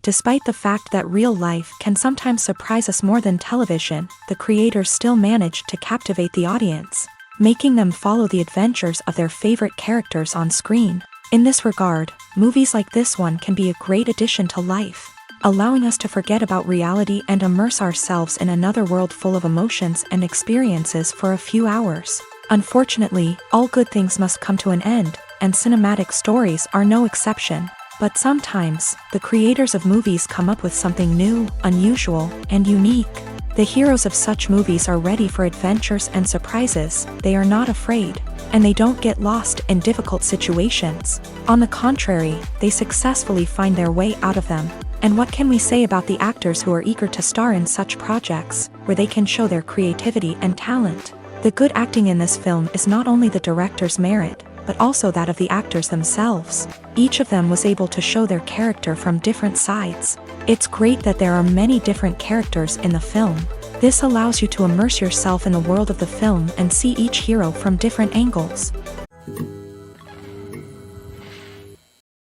Despite the fact that real life can sometimes surprise us more than television, the creators still manage to captivate the audience, making them follow the adventures of their favorite characters on screen. In this regard, movies like this one can be a great addition to life, allowing us to forget about reality and immerse ourselves in another world full of emotions and experiences for a few hours. Unfortunately, all good things must come to an end, and cinematic stories are no exception. But sometimes, the creators of movies come up with something new, unusual, and unique. The heroes of such movies are ready for adventures and surprises, they are not afraid, and they don't get lost in difficult situations. On the contrary, they successfully find their way out of them. And what can we say about the actors who are eager to star in such projects, where they can show their creativity and talent? The good acting in this film is not only the director's merit, but also that of the actors themselves. Each of them was able to show their character from different sides. It's great that there are many different characters in the film. This allows you to immerse yourself in the world of the film and see each hero from different angles.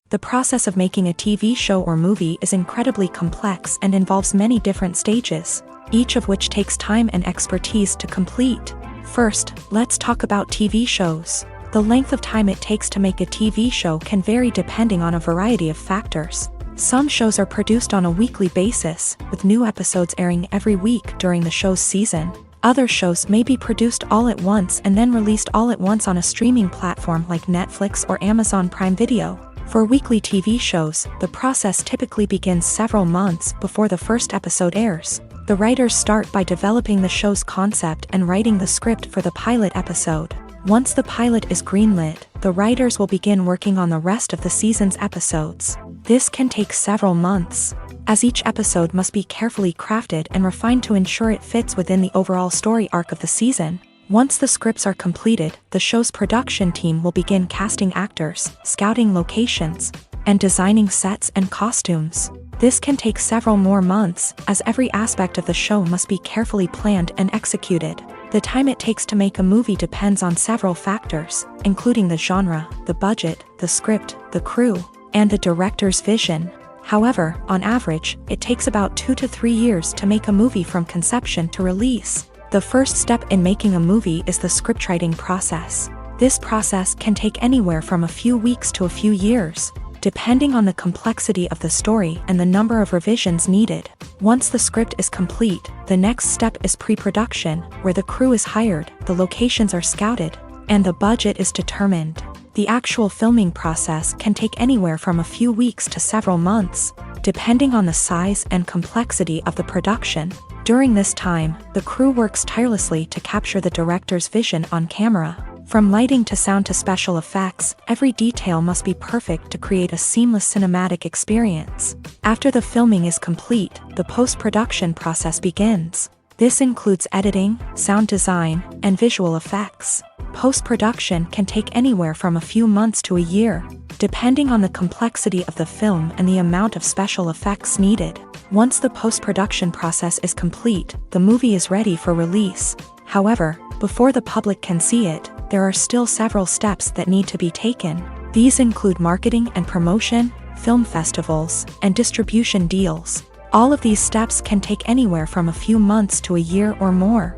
The process of making a TV show or movie is incredibly complex and involves many different stages, each of which takes time and expertise to complete. First, let's talk about TV shows. The length of time it takes to make a TV show can vary depending on a variety of factors. Some shows are produced on a weekly basis, with new episodes airing every week during the show's season. Other shows may be produced all at once and then released all at once on a streaming platform like Netflix or Amazon Prime Video. For weekly TV shows, the process typically begins several months before the first episode airs. The writers start by developing the show's concept and writing the script for the pilot episode. Once the pilot is greenlit, the writers will begin working on the rest of the season's episodes. This can take several months, as each episode must be carefully crafted and refined to ensure it fits within the overall story arc of the season. Once the scripts are completed, the show's production team will begin casting actors, scouting locations, and designing sets and costumes. This can take several more months, as every aspect of the show must be carefully planned and executed. The time it takes to make a movie depends on several factors, including the genre, the budget, the script, the crew, and the director's vision. However, on average, it takes about 2 to 3 years to make a movie from conception to release. The first step in making a movie is the scriptwriting process. This process can take anywhere from a few weeks to a few years, depending on the complexity of the story and the number of revisions needed. Once the script is complete, the next step is pre-production, where the crew is hired, the locations are scouted, and the budget is determined. The actual filming process can take anywhere from a few weeks to several months, depending on the size and complexity of the production. During this time, the crew works tirelessly to capture the director's vision on camera. From lighting to sound to special effects, every detail must be perfect to create a seamless cinematic experience. After the filming is complete, the post-production process begins. This includes editing, sound design, and visual effects. Post-production can take anywhere from a few months to a year, depending on the complexity of the film and the amount of special effects needed. Once the post-production process is complete, the movie is ready for release. However, before the public can see it, there are still several steps that need to be taken. These include marketing and promotion, film festivals, and distribution deals. All of these steps can take anywhere from a few months to a year or more.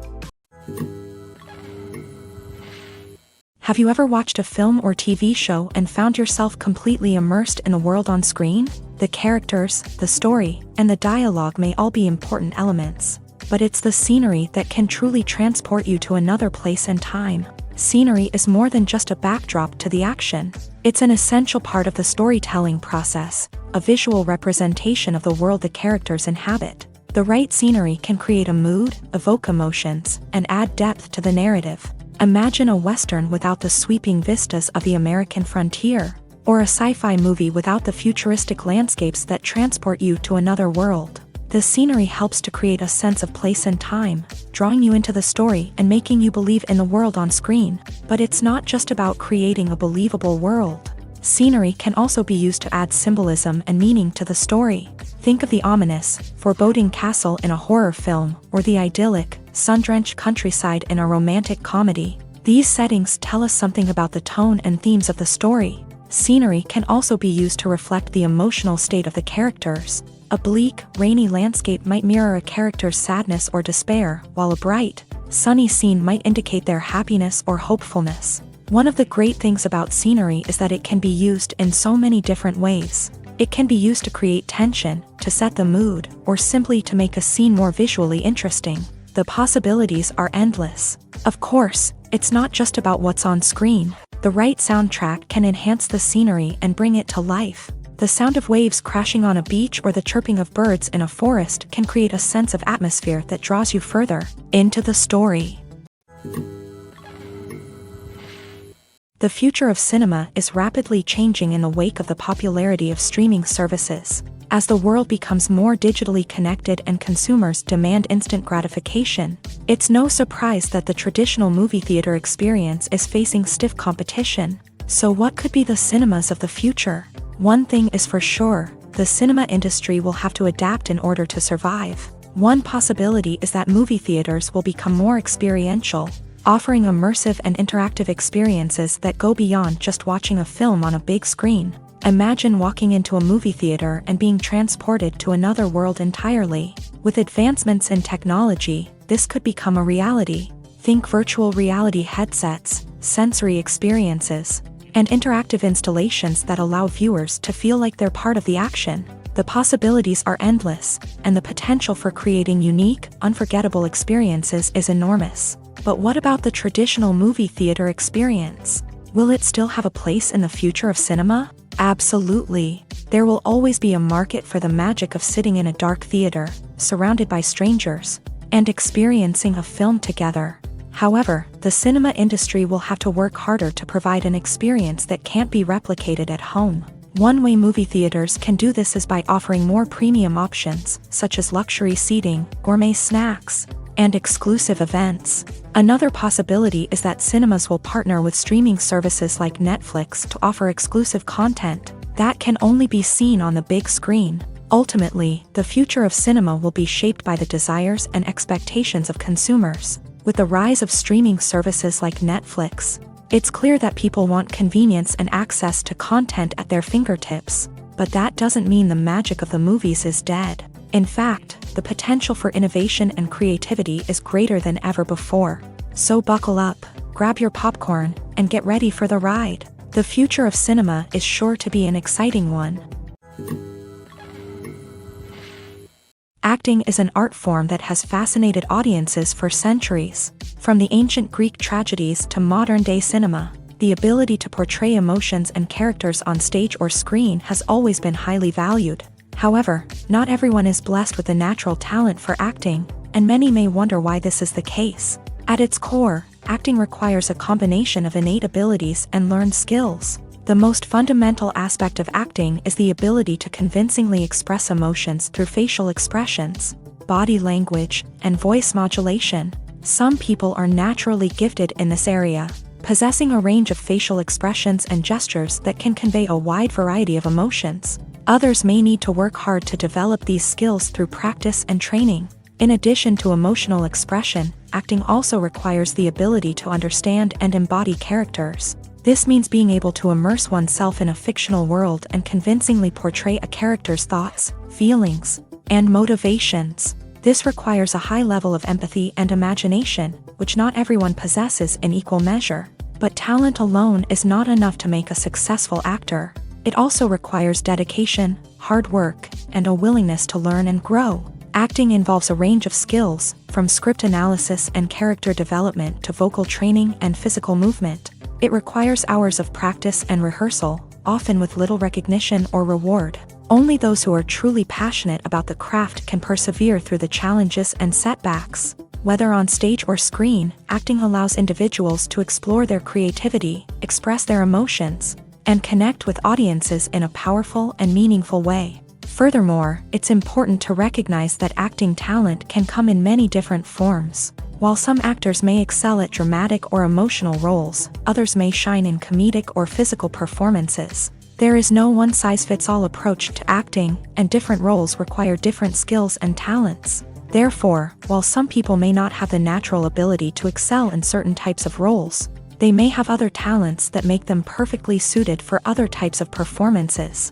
Have you ever watched a film or TV show and found yourself completely immersed in the world on screen? The characters, the story, and the dialogue may all be important elements, but it's the scenery that can truly transport you to another place and time. Scenery is more than just a backdrop to the action. It's an essential part of the storytelling process, a visual representation of the world the characters inhabit. The right scenery can create a mood, evoke emotions, and add depth to the narrative. Imagine a Western without the sweeping vistas of the American frontier, or a sci-fi movie without the futuristic landscapes that transport you to another world. The scenery helps to create a sense of place and time, drawing you into the story and making you believe in the world on screen. But it's not just about creating a believable world. Scenery can also be used to add symbolism and meaning to the story. Think of the ominous, foreboding castle in a horror film, or the idyllic, sun-drenched countryside in a romantic comedy. These settings tell us something about the tone and themes of the story. Scenery can also be used to reflect the emotional state of the characters. A bleak, rainy landscape might mirror a character's sadness or despair, while a bright, sunny scene might indicate their happiness or hopefulness. One of the great things about scenery is that it can be used in so many different ways. It can be used to create tension, to set the mood, or simply to make a scene more visually interesting. The possibilities are endless. Of course, it's not just about what's on screen. The right soundtrack can enhance the scenery and bring it to life. The sound of waves crashing on a beach or the chirping of birds in a forest can create a sense of atmosphere that draws you further into the story. The future of cinema is rapidly changing in the wake of the popularity of streaming services. As the world becomes more digitally connected and consumers demand instant gratification, it's no surprise that the traditional movie theater experience is facing stiff competition. So what could be the cinemas of the future? One thing is for sure, the cinema industry will have to adapt in order to survive. One possibility is that movie theaters will become more experiential, offering immersive and interactive experiences that go beyond just watching a film on a big screen. Imagine walking into a movie theater and being transported to another world entirely. With advancements in technology, this could become a reality. Think virtual reality headsets, sensory experiences, and interactive installations that allow viewers to feel like they're part of the action. The possibilities are endless, and the potential for creating unique, unforgettable experiences is enormous. But what about the traditional movie theater experience? Will it still have a place in the future of cinema? Absolutely. There will always be a market for the magic of sitting in a dark theater, surrounded by strangers, and experiencing a film together. However, the cinema industry will have to work harder to provide an experience that can't be replicated at home. One way movie theaters can do this is by offering more premium options, such as luxury seating, gourmet snacks, and exclusive events. Another possibility is that cinemas will partner with streaming services like Netflix to offer exclusive content that can only be seen on the big screen. Ultimately, the future of cinema will be shaped by the desires and expectations of consumers. With the rise of streaming services like Netflix, it's clear that people want convenience and access to content at their fingertips. But that doesn't mean the magic of the movies is dead. In fact, the potential for innovation and creativity is greater than ever before. So buckle up, grab your popcorn, and get ready for the ride. The future of cinema is sure to be an exciting one. Acting is an art form that has fascinated audiences for centuries. From the ancient Greek tragedies to modern-day cinema, the ability to portray emotions and characters on stage or screen has always been highly valued. However, not everyone is blessed with a natural talent for acting, and many may wonder why this is the case. At its core, acting requires a combination of innate abilities and learned skills. The most fundamental aspect of acting is the ability to convincingly express emotions through facial expressions, body language, and voice modulation. Some people are naturally gifted in this area, possessing a range of facial expressions and gestures that can convey a wide variety of emotions. Others may need to work hard to develop these skills through practice and training. In addition to emotional expression, acting also requires the ability to understand and embody characters. This means being able to immerse oneself in a fictional world and convincingly portray a character's thoughts, feelings, and motivations. This requires a high level of empathy and imagination, which not everyone possesses in equal measure. But talent alone is not enough to make a successful actor. It also requires dedication, hard work, and a willingness to learn and grow. Acting involves a range of skills, from script analysis and character development to vocal training and physical movement. It requires hours of practice and rehearsal, often with little recognition or reward. Only those who are truly passionate about the craft can persevere through the challenges and setbacks. Whether on stage or screen, acting allows individuals to explore their creativity, express their emotions, and connect with audiences in a powerful and meaningful way. Furthermore, it's important to recognize that acting talent can come in many different forms. While some actors may excel at dramatic or emotional roles, others may shine in comedic or physical performances. There is no one-size-fits-all approach to acting, and different roles require different skills and talents. Therefore, while some people may not have the natural ability to excel in certain types of roles, they may have other talents that make them perfectly suited for other types of performances.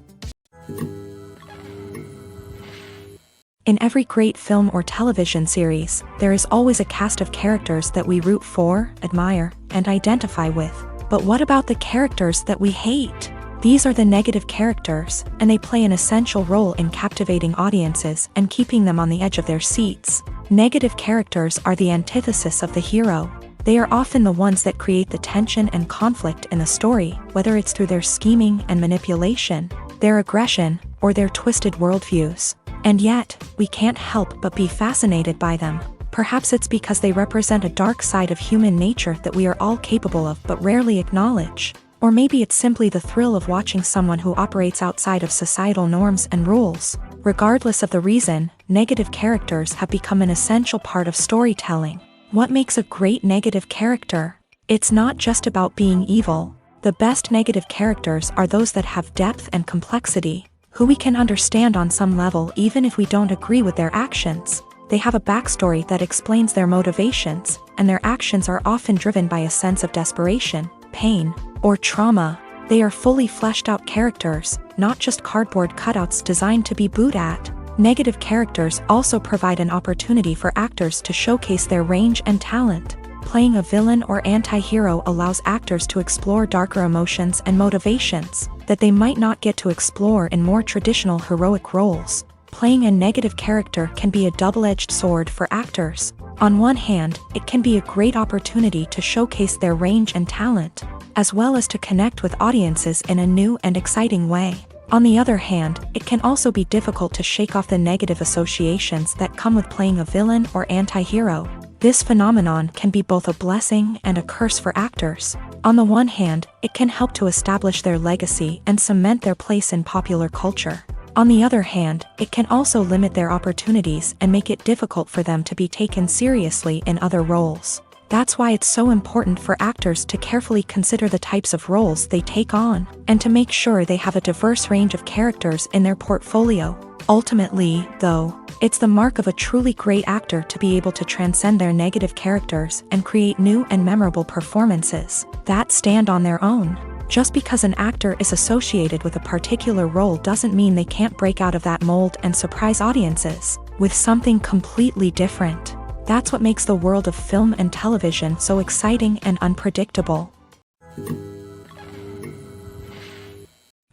In every great film or television series, there is always a cast of characters that we root for, admire, and identify with. But what about the characters that we hate? These are the negative characters, and they play an essential role in captivating audiences and keeping them on the edge of their seats. Negative characters are the antithesis of the hero. They are often the ones that create the tension and conflict in the story, whether it's through their scheming and manipulation, their aggression, or their twisted worldviews. And yet, we can't help but be fascinated by them. Perhaps it's because they represent a dark side of human nature that we are all capable of but rarely acknowledge. Or maybe it's simply the thrill of watching someone who operates outside of societal norms and rules. Regardless of the reason, negative characters have become an essential part of storytelling. What makes a great negative character? It's not just about being evil. The best negative characters are those that have depth and complexity, who we can understand on some level even if we don't agree with their actions. They have a backstory that explains their motivations, and their actions are often driven by a sense of desperation, pain, or trauma. They are fully fleshed out characters, not just cardboard cutouts designed to be booed at. Negative characters also provide an opportunity for actors to showcase their range and talent. Playing a villain or anti-hero allows actors to explore darker emotions and motivations that they might not get to explore in more traditional heroic roles. Playing a negative character can be a double-edged sword for actors. On one hand, it can be a great opportunity to showcase their range and talent, as well as to connect with audiences in a new and exciting way. On the other hand, it can also be difficult to shake off the negative associations that come with playing a villain or anti-hero. This phenomenon can be both a blessing and a curse for actors. On the one hand, it can help to establish their legacy and cement their place in popular culture. On the other hand, it can also limit their opportunities and make it difficult for them to be taken seriously in other roles. That's why it's so important for actors to carefully consider the types of roles they take on, and to make sure they have a diverse range of characters in their portfolio. Ultimately, though, it's the mark of a truly great actor to be able to transcend their negative characters and create new and memorable performances that stand on their own. Just because an actor is associated with a particular role doesn't mean they can't break out of that mold and surprise audiences with something completely different. That's what makes the world of film and television so exciting and unpredictable.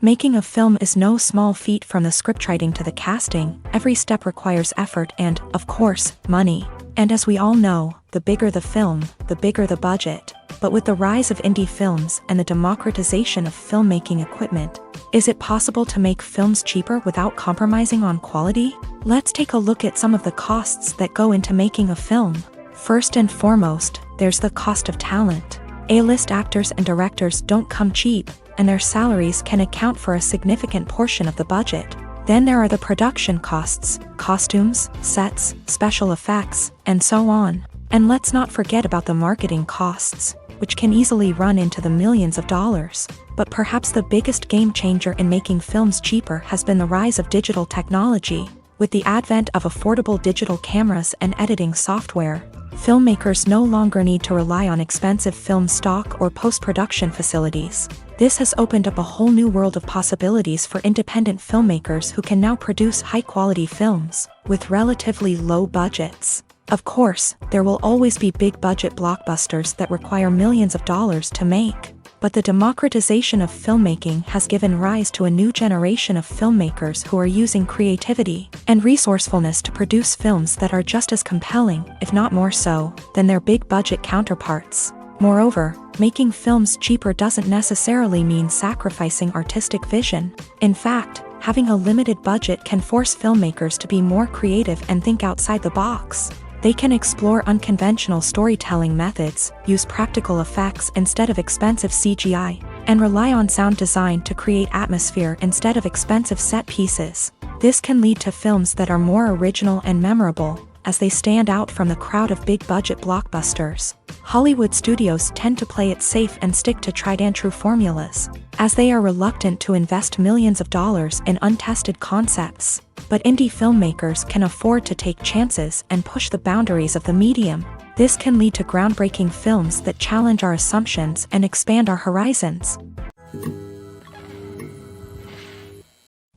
Making a film is no small feat. From the scriptwriting to the casting, every step requires effort and, of course, money. And as we all know, the bigger the film, the bigger the budget. But with the rise of indie films and the democratization of filmmaking equipment, is it possible to make films cheaper without compromising on quality? Let's take a look at some of the costs that go into making a film. First and foremost, there's the cost of talent. A-list actors and directors don't come cheap, and their salaries can account for a significant portion of the budget. Then there are the production costs, costumes, sets, special effects, and so on. And let's not forget about the marketing costs, which can easily run into the millions of dollars. But perhaps the biggest game changer in making films cheaper has been the rise of digital technology. With the advent of affordable digital cameras and editing software, filmmakers no longer need to rely on expensive film stock or post-production facilities. This has opened up a whole new world of possibilities for independent filmmakers who can now produce high-quality films with relatively low budgets. Of course, there will always be big-budget blockbusters that require millions of dollars to make. But the democratization of filmmaking has given rise to a new generation of filmmakers who are using creativity and resourcefulness to produce films that are just as compelling, if not more so, than their big-budget counterparts. Moreover, making films cheaper doesn't necessarily mean sacrificing artistic vision. In fact, having a limited budget can force filmmakers to be more creative and think outside the box. They can explore unconventional storytelling methods, use practical effects instead of expensive CGI, and rely on sound design to create atmosphere instead of expensive set pieces. This can lead to films that are more original and memorable, as they stand out from the crowd of big-budget blockbusters. Hollywood studios tend to play it safe and stick to tried-and-true formulas, as they are reluctant to invest millions of dollars in untested concepts. But indie filmmakers can afford to take chances and push the boundaries of the medium. This can lead to groundbreaking films that challenge our assumptions and expand our horizons.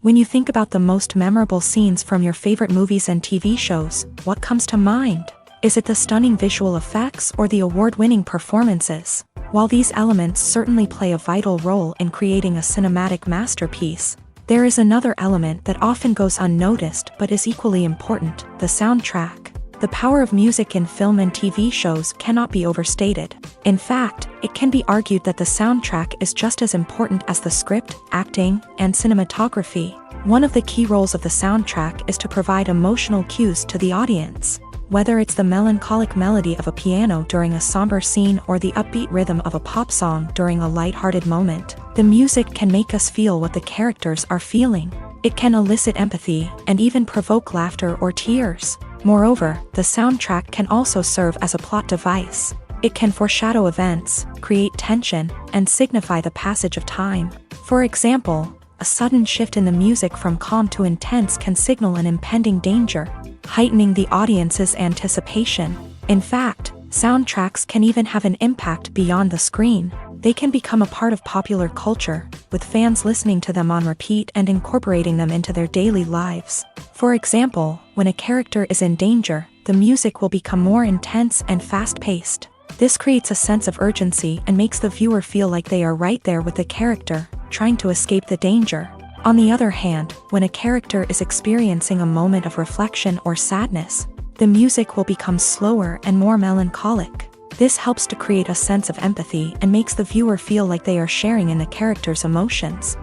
When you think about the most memorable scenes from your favorite movies and TV shows, what comes to mind? Is it the stunning visual effects or the award-winning performances? While these elements certainly play a vital role in creating a cinematic masterpiece, there is another element that often goes unnoticed but is equally important: the soundtrack. The power of music in film and TV shows cannot be overstated. In fact, it can be argued that the soundtrack is just as important as the script, acting, and cinematography. One of the key roles of the soundtrack is to provide emotional cues to the audience. Whether it's the melancholic melody of a piano during a somber scene or the upbeat rhythm of a pop song during a light-hearted moment, the music can make us feel what the characters are feeling. It can elicit empathy and even provoke laughter or tears. Moreover, the soundtrack can also serve as a plot device. It can foreshadow events, create tension, and signify the passage of time. For example, a sudden shift in the music from calm to intense can signal an impending danger, heightening the audience's anticipation. In fact, soundtracks can even have an impact beyond the screen. They can become a part of popular culture, with fans listening to them on repeat and incorporating them into their daily lives. For example, when a character is in danger, the music will become more intense and fast-paced. This creates a sense of urgency and makes the viewer feel like they are right there with the character, trying to escape the danger. On the other hand, when a character is experiencing a moment of reflection or sadness, the music will become slower and more melancholic. This helps to create a sense of empathy and makes the viewer feel like they are sharing in the character's emotions.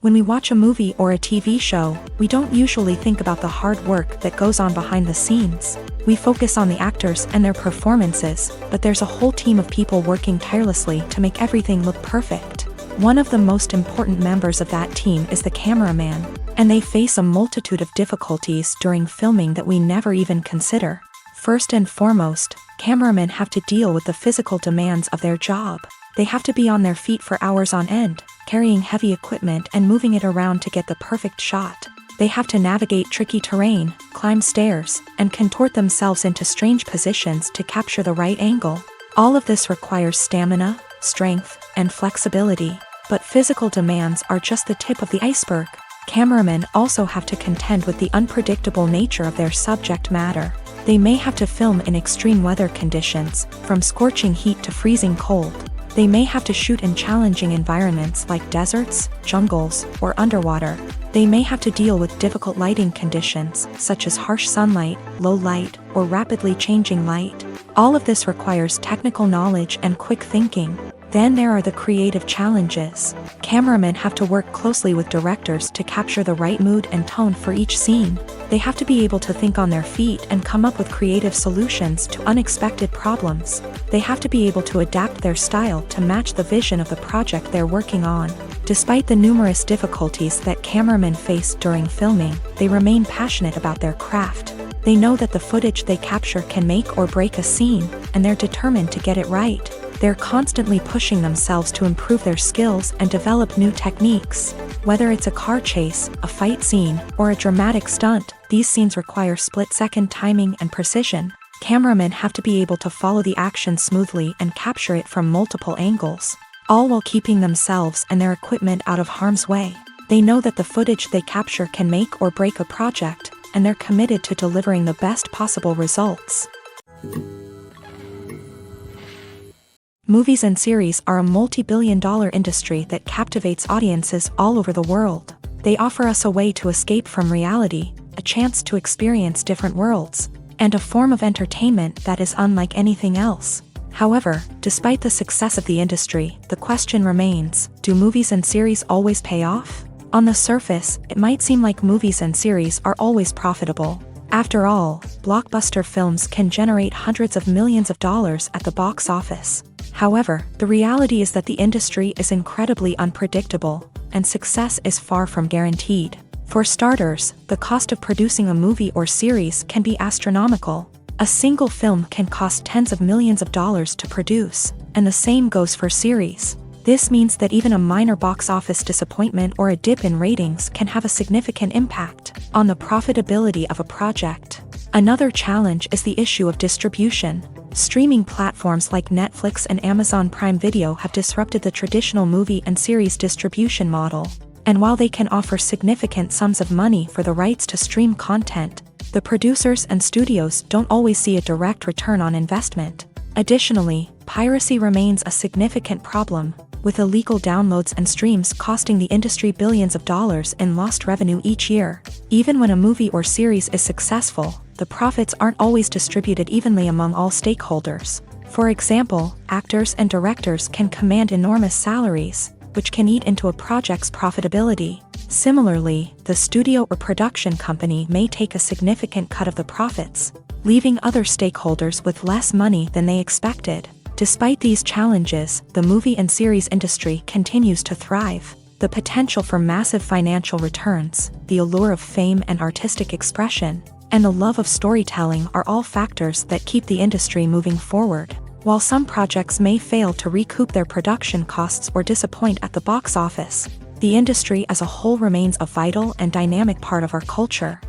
When we watch a movie or a TV show, we don't usually think about the hard work that goes on behind the scenes. We focus on the actors and their performances, but there's a whole team of people working tirelessly to make everything look perfect. One of the most important members of that team is the cameraman, and they face a multitude of difficulties during filming that we never even consider. First and foremost, cameramen have to deal with the physical demands of their job. They have to be on their feet for hours on end, carrying heavy equipment and moving it around to get the perfect shot. They have to navigate tricky terrain, climb stairs, and contort themselves into strange positions to capture the right angle. All of this requires stamina, strength, and flexibility. But physical demands are just the tip of the iceberg. Cameramen also have to contend with the unpredictable nature of their subject matter. They may have to film in extreme weather conditions, from scorching heat to freezing cold. They may have to shoot in challenging environments like deserts, jungles, or underwater. They may have to deal with difficult lighting conditions, such as harsh sunlight, low light, or rapidly changing light. All of this requires technical knowledge and quick thinking. Then there are the creative challenges. Cameramen have to work closely with directors to capture the right mood and tone for each scene. They have to be able to think on their feet and come up with creative solutions to unexpected problems. They have to be able to adapt their style to match the vision of the project they're working on. Despite the numerous difficulties that cameramen face during filming, they remain passionate about their craft. They know that the footage they capture can make or break a scene, and they're determined to get it right. They're constantly pushing themselves to improve their skills and develop new techniques. Whether it's a car chase, a fight scene, or a dramatic stunt, these scenes require split-second timing and precision. Cameramen have to be able to follow the action smoothly and capture it from multiple angles, all while keeping themselves and their equipment out of harm's way. They know that the footage they capture can make or break a project, and they're committed to delivering the best possible results. Movies and series are a multi-billion-dollar industry that captivates audiences all over the world. They offer us a way to escape from reality, a chance to experience different worlds, and a form of entertainment that is unlike anything else. However, despite the success of the industry, the question remains: do movies and series always pay off? On the surface, it might seem like movies and series are always profitable. After all, blockbuster films can generate hundreds of millions of dollars at the box office. However, the reality is that the industry is incredibly unpredictable, and success is far from guaranteed. For starters, the cost of producing a movie or series can be astronomical. A single film can cost tens of millions of dollars to produce, and the same goes for series. This means that even a minor box office disappointment or a dip in ratings can have a significant impact on the profitability of a project. Another challenge is the issue of distribution. Streaming platforms like Netflix and Amazon Prime Video have disrupted the traditional movie and series distribution model. And while they can offer significant sums of money for the rights to stream content, the producers and studios don't always see a direct return on investment. Additionally, piracy remains a significant problem, with illegal downloads and streams costing the industry billions of dollars in lost revenue each year. Even when a movie or series is successful, the profits aren't always distributed evenly among all stakeholders. For example, actors and directors can command enormous salaries, which can eat into a project's profitability. Similarly, the studio or production company may take a significant cut of the profits, leaving other stakeholders with less money than they expected. Despite these challenges, the movie and series industry continues to thrive. The potential for massive financial returns, the allure of fame and artistic expression, and the love of storytelling are all factors that keep the industry moving forward. While some projects may fail to recoup their production costs or disappoint at the box office, the industry as a whole remains a vital and dynamic part of our culture.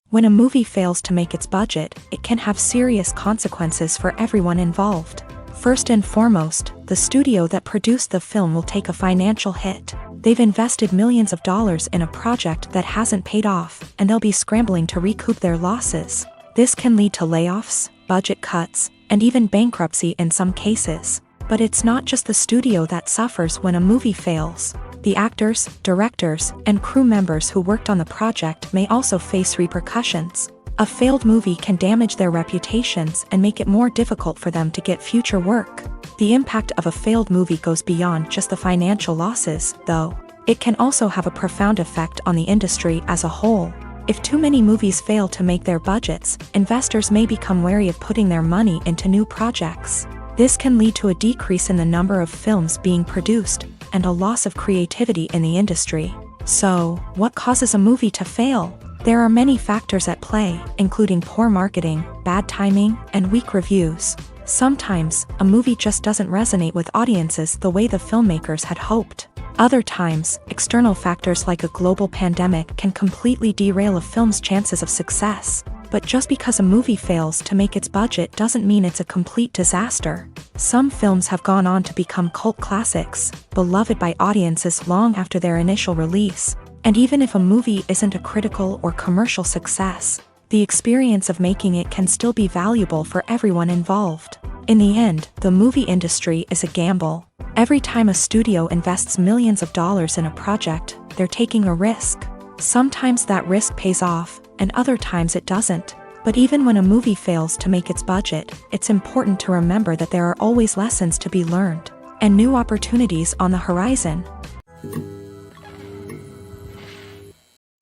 When a movie fails to make its budget, it can have serious consequences for everyone involved. First and foremost, the studio that produced the film will take a financial hit. They've invested millions of dollars in a project that hasn't paid off, and they'll be scrambling to recoup their losses. This can lead to layoffs, budget cuts, and even bankruptcy in some cases. But it's not just the studio that suffers when a movie fails. The actors, directors, and crew members who worked on the project may also face repercussions. A failed movie can damage their reputations and make it more difficult for them to get future work. The impact of a failed movie goes beyond just the financial losses, though. It can also have a profound effect on the industry as a whole. If too many movies fail to make their budgets, investors may become wary of putting their money into new projects. This can lead to a decrease in the number of films being produced, and a loss of creativity in the industry. So, what causes a movie to fail? There are many factors at play, including poor marketing, bad timing, and weak reviews. Sometimes, a movie just doesn't resonate with audiences the way the filmmakers had hoped. Other times, external factors like a global pandemic can completely derail a film's chances of success. But just because a movie fails to make its budget doesn't mean it's a complete disaster. Some films have gone on to become cult classics, beloved by audiences long after their initial release. And even if a movie isn't a critical or commercial success, the experience of making it can still be valuable for everyone involved. In the end, the movie industry is a gamble. Every time a studio invests millions of dollars in a project, they're taking a risk. Sometimes that risk pays off, and other times it doesn't. But even when a movie fails to make its budget, it's important to remember that there are always lessons to be learned, and new opportunities on the horizon.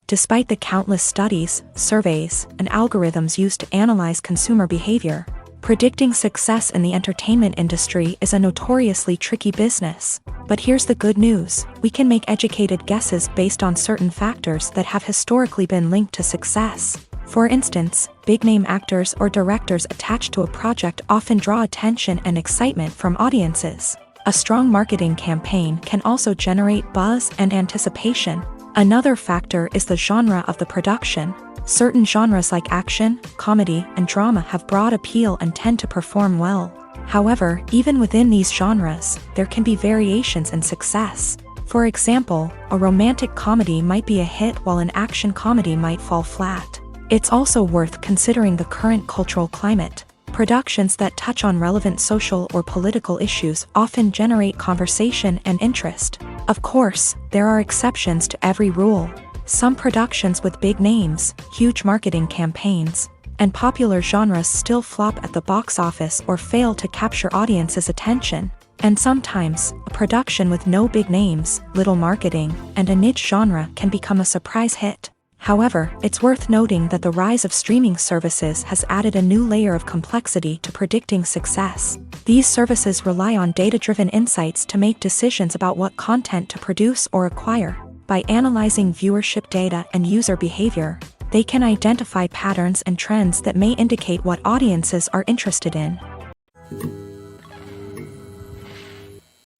Despite the countless studies, surveys, and algorithms used to analyze consumer behavior, predicting success in the entertainment industry is a notoriously tricky business. But here's the good news: we can make educated guesses based on certain factors that have historically been linked to success. For instance, big-name actors or directors attached to a project often draw attention and excitement from audiences. A strong marketing campaign can also generate buzz and anticipation. Another factor is the genre of the production. Certain genres like action, comedy, and drama have broad appeal and tend to perform well. However, even within these genres, there can be variations in success. For example, a romantic comedy might be a hit while an action comedy might fall flat. It's also worth considering the current cultural climate. Productions that touch on relevant social or political issues often generate conversation and interest. Of course, there are exceptions to every rule. Some productions with big names, huge marketing campaigns, and popular genres still flop at the box office or fail to capture audiences' attention. And sometimes, a production with no big names, little marketing, and a niche genre can become a surprise hit. However, it's worth noting that the rise of streaming services has added a new layer of complexity to predicting success. These services rely on data-driven insights to make decisions about what content to produce or acquire. By analyzing viewership data and user behavior, they can identify patterns and trends that may indicate what audiences are interested in.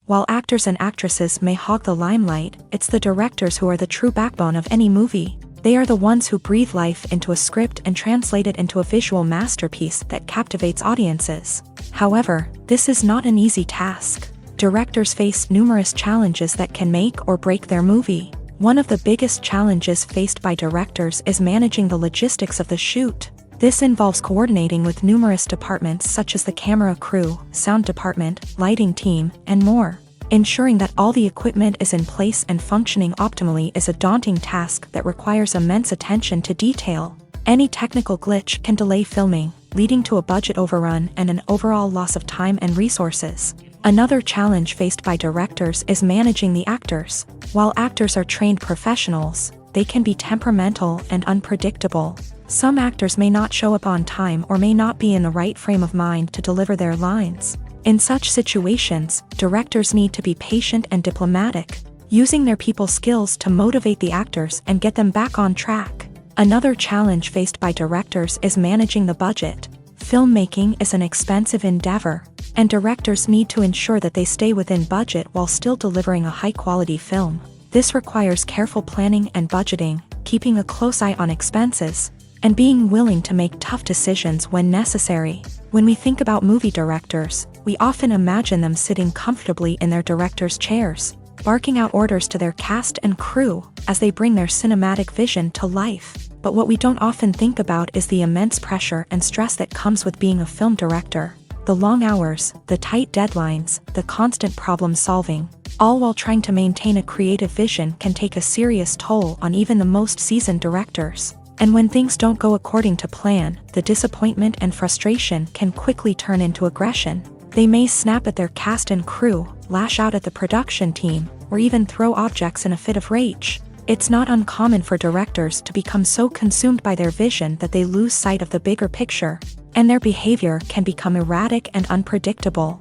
While actors and actresses may hog the limelight, it's the directors who are the true backbone of any movie. They are the ones who breathe life into a script and translate it into a visual masterpiece that captivates audiences. However, this is not an easy task. Directors face numerous challenges that can make or break their movie. One of the biggest challenges faced by directors is managing the logistics of the shoot. This involves coordinating with numerous departments such as the camera crew, sound department, lighting team, and more. Ensuring that all the equipment is in place and functioning optimally is a daunting task that requires immense attention to detail. Any technical glitch can delay filming, leading to a budget overrun and an overall loss of time and resources. Another challenge faced by directors is managing the actors. While actors are trained professionals, they can be temperamental and unpredictable. Some actors may not show up on time or may not be in the right frame of mind to deliver their lines. In such situations, directors need to be patient and diplomatic, using their people skills to motivate the actors and get them back on track. Another challenge faced by directors is managing the budget. Filmmaking is an expensive endeavor, and directors need to ensure that they stay within budget while still delivering a high-quality film. This requires careful planning and budgeting, keeping a close eye on expenses, and being willing to make tough decisions when necessary. When we think about movie directors, we often imagine them sitting comfortably in their director's chairs, barking out orders to their cast and crew as they bring their cinematic vision to life. But what we don't often think about is the immense pressure and stress that comes with being a film director. The long hours, the tight deadlines, the constant problem solving, all while trying to maintain a creative vision can take a serious toll on even the most seasoned directors. And when things don't go according to plan, the disappointment and frustration can quickly turn into aggression. They may snap at their cast and crew, lash out at the production team, or even throw objects in a fit of rage. It's not uncommon for directors to become so consumed by their vision that they lose sight of the bigger picture, and their behavior can become erratic and unpredictable.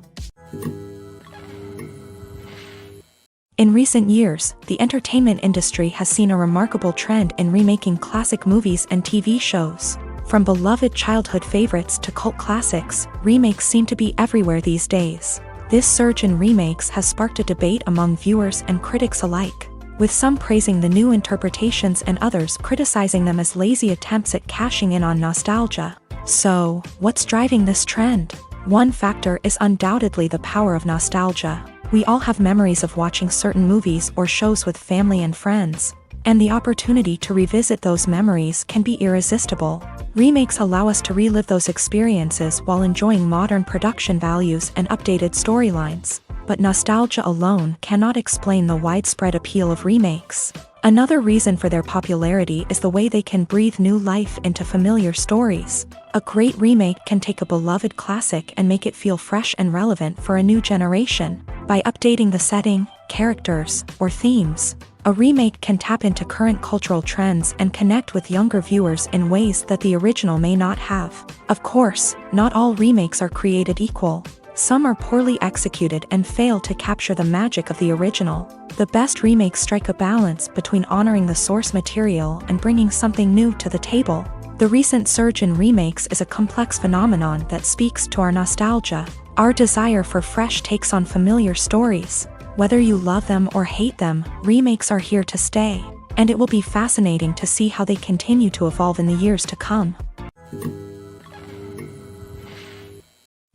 In recent years, the entertainment industry has seen a remarkable trend in remaking classic movies and TV shows. From beloved childhood favorites to cult classics, remakes seem to be everywhere these days. This surge in remakes has sparked a debate among viewers and critics alike, with some praising the new interpretations and others criticizing them as lazy attempts at cashing in on nostalgia. So, what's driving this trend? One factor is undoubtedly the power of nostalgia. We all have memories of watching certain movies or shows with family and friends, and the opportunity to revisit those memories can be irresistible. Remakes allow us to relive those experiences while enjoying modern production values and updated storylines. But nostalgia alone cannot explain the widespread appeal of remakes. Another reason for their popularity is the way they can breathe new life into familiar stories. A great remake can take a beloved classic and make it feel fresh and relevant for a new generation. By updating the setting, characters, or themes, a remake can tap into current cultural trends and connect with younger viewers in ways that the original may not have. Of course, not all remakes are created equal. Some are poorly executed and fail to capture the magic of the original. The best remakes strike a balance between honoring the source material and bringing something new to the table. The recent surge in remakes is a complex phenomenon that speaks to our nostalgia, our desire for fresh takes on familiar stories. Whether you love them or hate them, remakes are here to stay, and it will be fascinating to see how they continue to evolve in the years to come.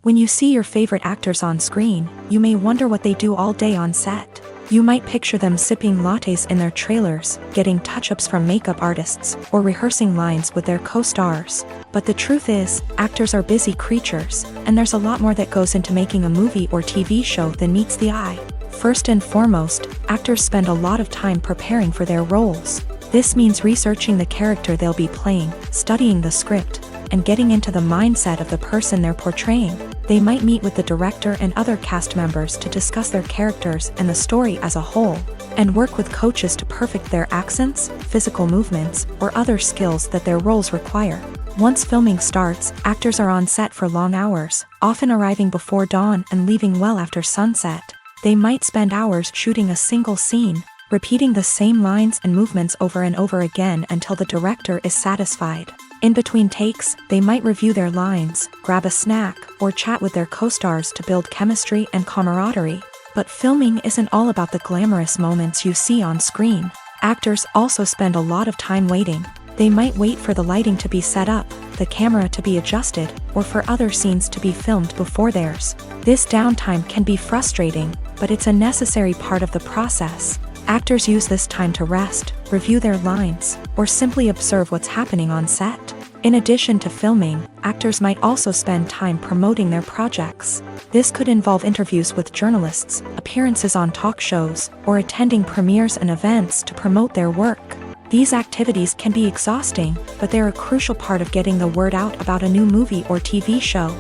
When you see your favorite actors on screen, you may wonder what they do all day on set. You might picture them sipping lattes in their trailers, getting touch-ups from makeup artists, or rehearsing lines with their co-stars. But the truth is, actors are busy creatures, and there's a lot more that goes into making a movie or TV show than meets the eye. First and foremost, actors spend a lot of time preparing for their roles. This means researching the character they'll be playing, studying the script, and getting into the mindset of the person they're portraying. They might meet with the director and other cast members to discuss their characters and the story as a whole, and work with coaches to perfect their accents, physical movements, or other skills that their roles require. Once filming starts, actors are on set for long hours, often arriving before dawn and leaving well after sunset. They might spend hours shooting a single scene, repeating the same lines and movements over and over again until the director is satisfied. In between takes, they might review their lines, grab a snack, or chat with their co-stars to build chemistry and camaraderie. But filming isn't all about the glamorous moments you see on screen. Actors also spend a lot of time waiting. They might wait for the lighting to be set up, the camera to be adjusted, or for other scenes to be filmed before theirs. This downtime can be frustrating, but it's a necessary part of the process. Actors use this time to rest, review their lines, or simply observe what's happening on set. In addition to filming, actors might also spend time promoting their projects. This could involve interviews with journalists, appearances on talk shows, or attending premieres and events to promote their work. These activities can be exhausting, but they're a crucial part of getting the word out about a new movie or TV show.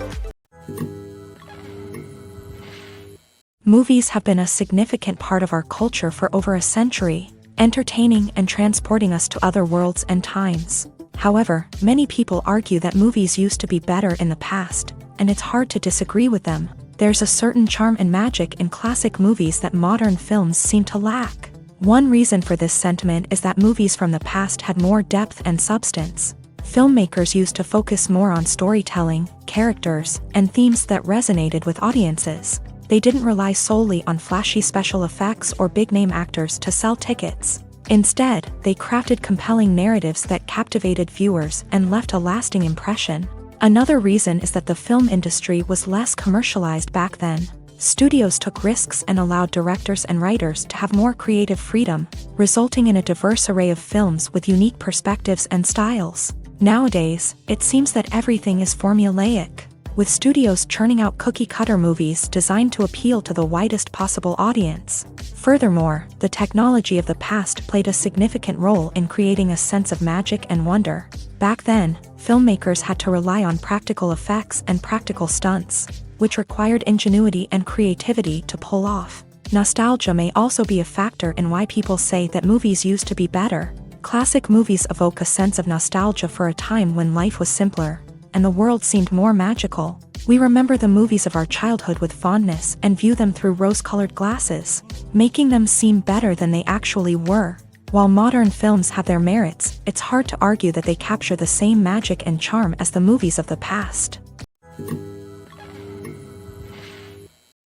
Movies have been a significant part of our culture for over a century, entertaining and transporting us to other worlds and times. However, many people argue that movies used to be better in the past, and it's hard to disagree with them. There's a certain charm and magic in classic movies that modern films seem to lack. One reason for this sentiment is that movies from the past had more depth and substance. Filmmakers used to focus more on storytelling, characters, and themes that resonated with audiences. They didn't rely solely on flashy special effects or big-name actors to sell tickets. Instead, they crafted compelling narratives that captivated viewers and left a lasting impression. Another reason is that the film industry was less commercialized back then. Studios took risks and allowed directors and writers to have more creative freedom, resulting in a diverse array of films with unique perspectives and styles. Nowadays, it seems that everything is formulaic, with studios churning out cookie-cutter movies designed to appeal to the widest possible audience. Furthermore, the technology of the past played a significant role in creating a sense of magic and wonder. Back then, filmmakers had to rely on practical effects and practical stunts, which required ingenuity and creativity to pull off. Nostalgia may also be a factor in why people say that movies used to be better. Classic movies evoke a sense of nostalgia for a time when life was simpler, and the world seemed more magical. We remember the movies of our childhood with fondness and view them through rose-colored glasses, making them seem better than they actually were. While modern films have their merits, it's hard to argue that they capture the same magic and charm as the movies of the past.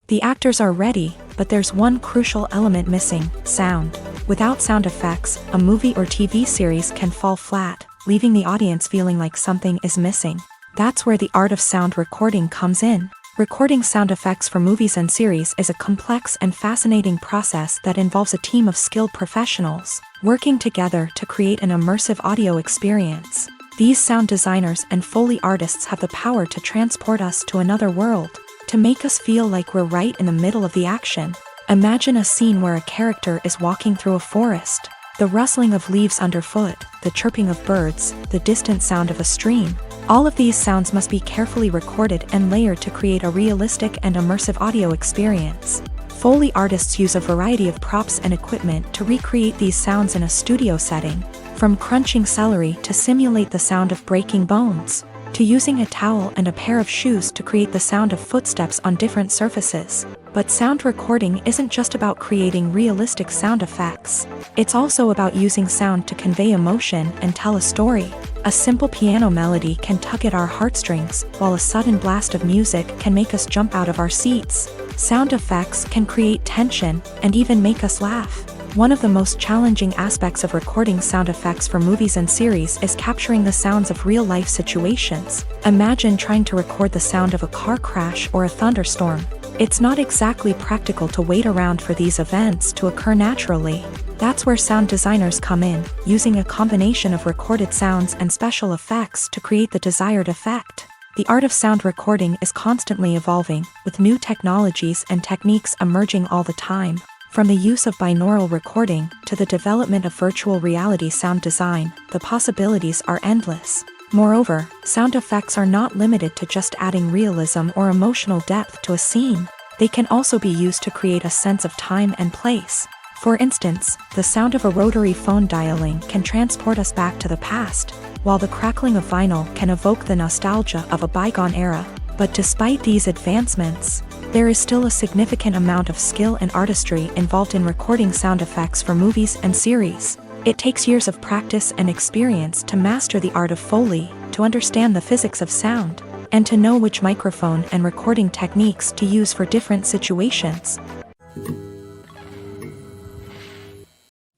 The actors are ready, but there's one crucial element missing: sound. Without sound effects, a movie or TV series can fall flat, leaving the audience feeling like something is missing. That's where the art of sound recording comes in. Recording sound effects for movies and series is a complex and fascinating process that involves a team of skilled professionals working together to create an immersive audio experience. These sound designers and Foley artists have the power to transport us to another world, to make us feel like we're right in the middle of the action. Imagine a scene where a character is walking through a forest. The rustling of leaves underfoot, the chirping of birds, the distant sound of a stream. All of these sounds must be carefully recorded and layered to create a realistic and immersive audio experience. Foley artists use a variety of props and equipment to recreate these sounds in a studio setting, from crunching celery to simulate the sound of breaking bones, to using a towel and a pair of shoes to create the sound of footsteps on different surfaces. But sound recording isn't just about creating realistic sound effects. It's also about using sound to convey emotion and tell a story. A simple piano melody can tug at our heartstrings, while a sudden blast of music can make us jump out of our seats. Sound effects can create tension and even make us laugh. One of the most challenging aspects of recording sound effects for movies and series is capturing the sounds of real-life situations. Imagine trying to record the sound of a car crash or a thunderstorm. It's not exactly practical to wait around for these events to occur naturally. That's where sound designers come in, using a combination of recorded sounds and special effects to create the desired effect. The art of sound recording is constantly evolving, with new technologies and techniques emerging all the time. From the use of binaural recording to the development of virtual reality sound design, the possibilities are endless. Moreover, sound effects are not limited to just adding realism or emotional depth to a scene. They can also be used to create a sense of time and place. For instance, the sound of a rotary phone dialing can transport us back to the past, while the crackling of vinyl can evoke the nostalgia of a bygone era. But despite these advancements, there is still a significant amount of skill and artistry involved in recording sound effects for movies and series. It takes years of practice and experience to master the art of Foley, to understand the physics of sound, and to know which microphone and recording techniques to use for different situations.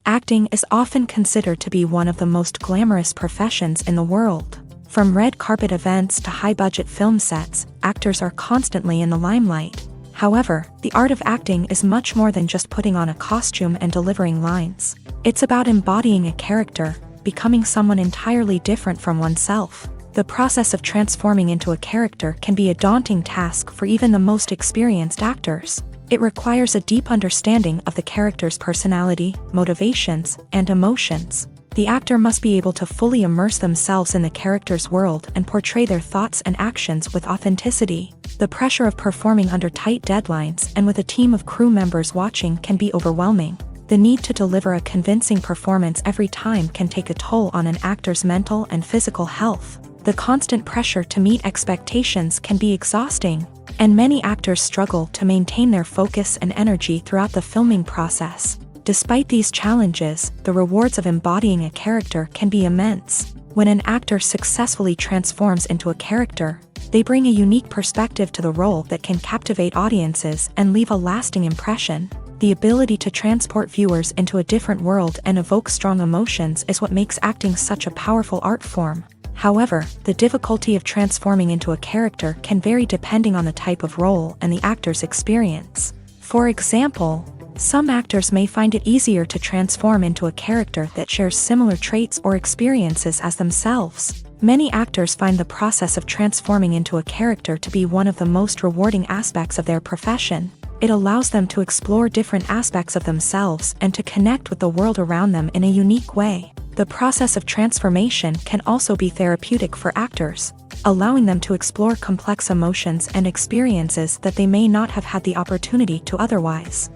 Acting is often considered to be one of the most glamorous professions in the world. From red carpet events to high-budget film sets, actors are constantly in the limelight. However, the art of acting is much more than just putting on a costume and delivering lines. It's about embodying a character, becoming someone entirely different from oneself. The process of transforming into a character can be a daunting task for even the most experienced actors. It requires a deep understanding of the character's personality, motivations, and emotions. The actor must be able to fully immerse themselves in the character's world and portray their thoughts and actions with authenticity. The pressure of performing under tight deadlines and with a team of crew members watching can be overwhelming. The need to deliver a convincing performance every time can take a toll on an actor's mental and physical health. The constant pressure to meet expectations can be exhausting, and many actors struggle to maintain their focus and energy throughout the filming process. Despite these challenges, the rewards of embodying a character can be immense. When an actor successfully transforms into a character, they bring a unique perspective to the role that can captivate audiences and leave a lasting impression. The ability to transport viewers into a different world and evoke strong emotions is what makes acting such a powerful art form. However, the difficulty of transforming into a character can vary depending on the type of role and the actor's experience. For example, some actors may find it easier to transform into a character that shares similar traits or experiences as themselves. Many actors find the process of transforming into a character to be one of the most rewarding aspects of their profession. It allows them to explore different aspects of themselves and to connect with the world around them in a unique way. The process of transformation can also be therapeutic for actors, allowing them to explore complex emotions and experiences that they may not have had the opportunity to otherwise.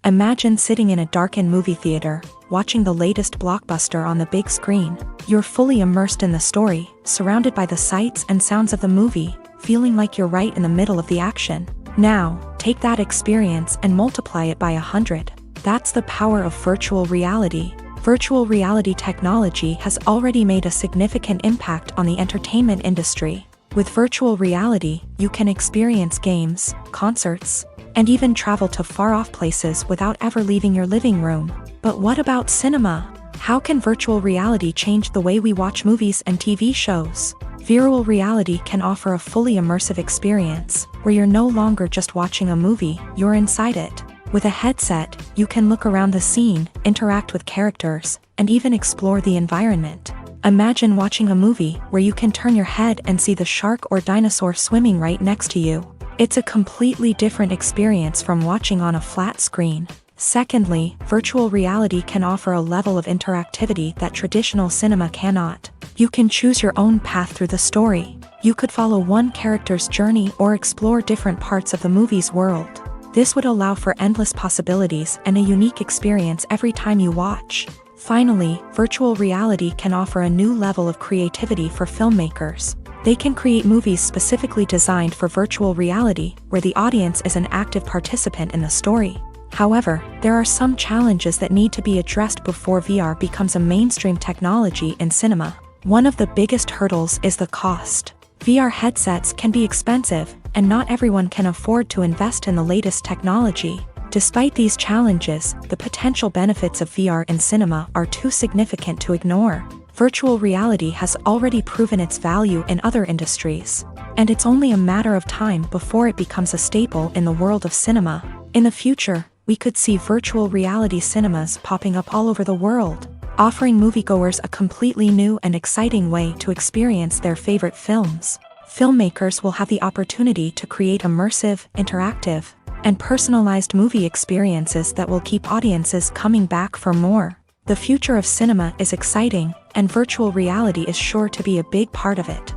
Imagine sitting in a darkened movie theater, watching the latest blockbuster on the big screen. You're fully immersed in the story, surrounded by the sights and sounds of the movie, feeling like you're right in the middle of the action. Now, take that experience and multiply it by 100. That's the power of virtual reality. Virtual reality technology has already made a significant impact on the entertainment industry. With virtual reality, you can experience games, concerts, and even travel to far-off places without ever leaving your living room. But what about cinema? How can virtual reality change the way we watch movies and TV shows? Virtual reality can offer a fully immersive experience, where you're no longer just watching a movie, you're inside it. With a headset, you can look around the scene, interact with characters, and even explore the environment. Imagine watching a movie where you can turn your head and see the shark or dinosaur swimming right next to you. It's a completely different experience from watching on a flat screen. Secondly, virtual reality can offer a level of interactivity that traditional cinema cannot. You can choose your own path through the story. You could follow one character's journey or explore different parts of the movie's world. This would allow for endless possibilities and a unique experience every time you watch. Finally, virtual reality can offer a new level of creativity for filmmakers. They can create movies specifically designed for virtual reality, where the audience is an active participant in the story. However, there are some challenges that need to be addressed before VR becomes a mainstream technology in cinema. One of the biggest hurdles is the cost. VR headsets can be expensive, and not everyone can afford to invest in the latest technology. Despite these challenges, the potential benefits of VR in cinema are too significant to ignore. Virtual reality has already proven its value in other industries, and it's only a matter of time before it becomes a staple in the world of cinema. In the future, we could see virtual reality cinemas popping up all over the world, offering moviegoers a completely new and exciting way to experience their favorite films. Filmmakers will have the opportunity to create immersive, interactive, and personalized movie experiences that will keep audiences coming back for more. The future of cinema is exciting, and virtual reality is sure to be a big part of it.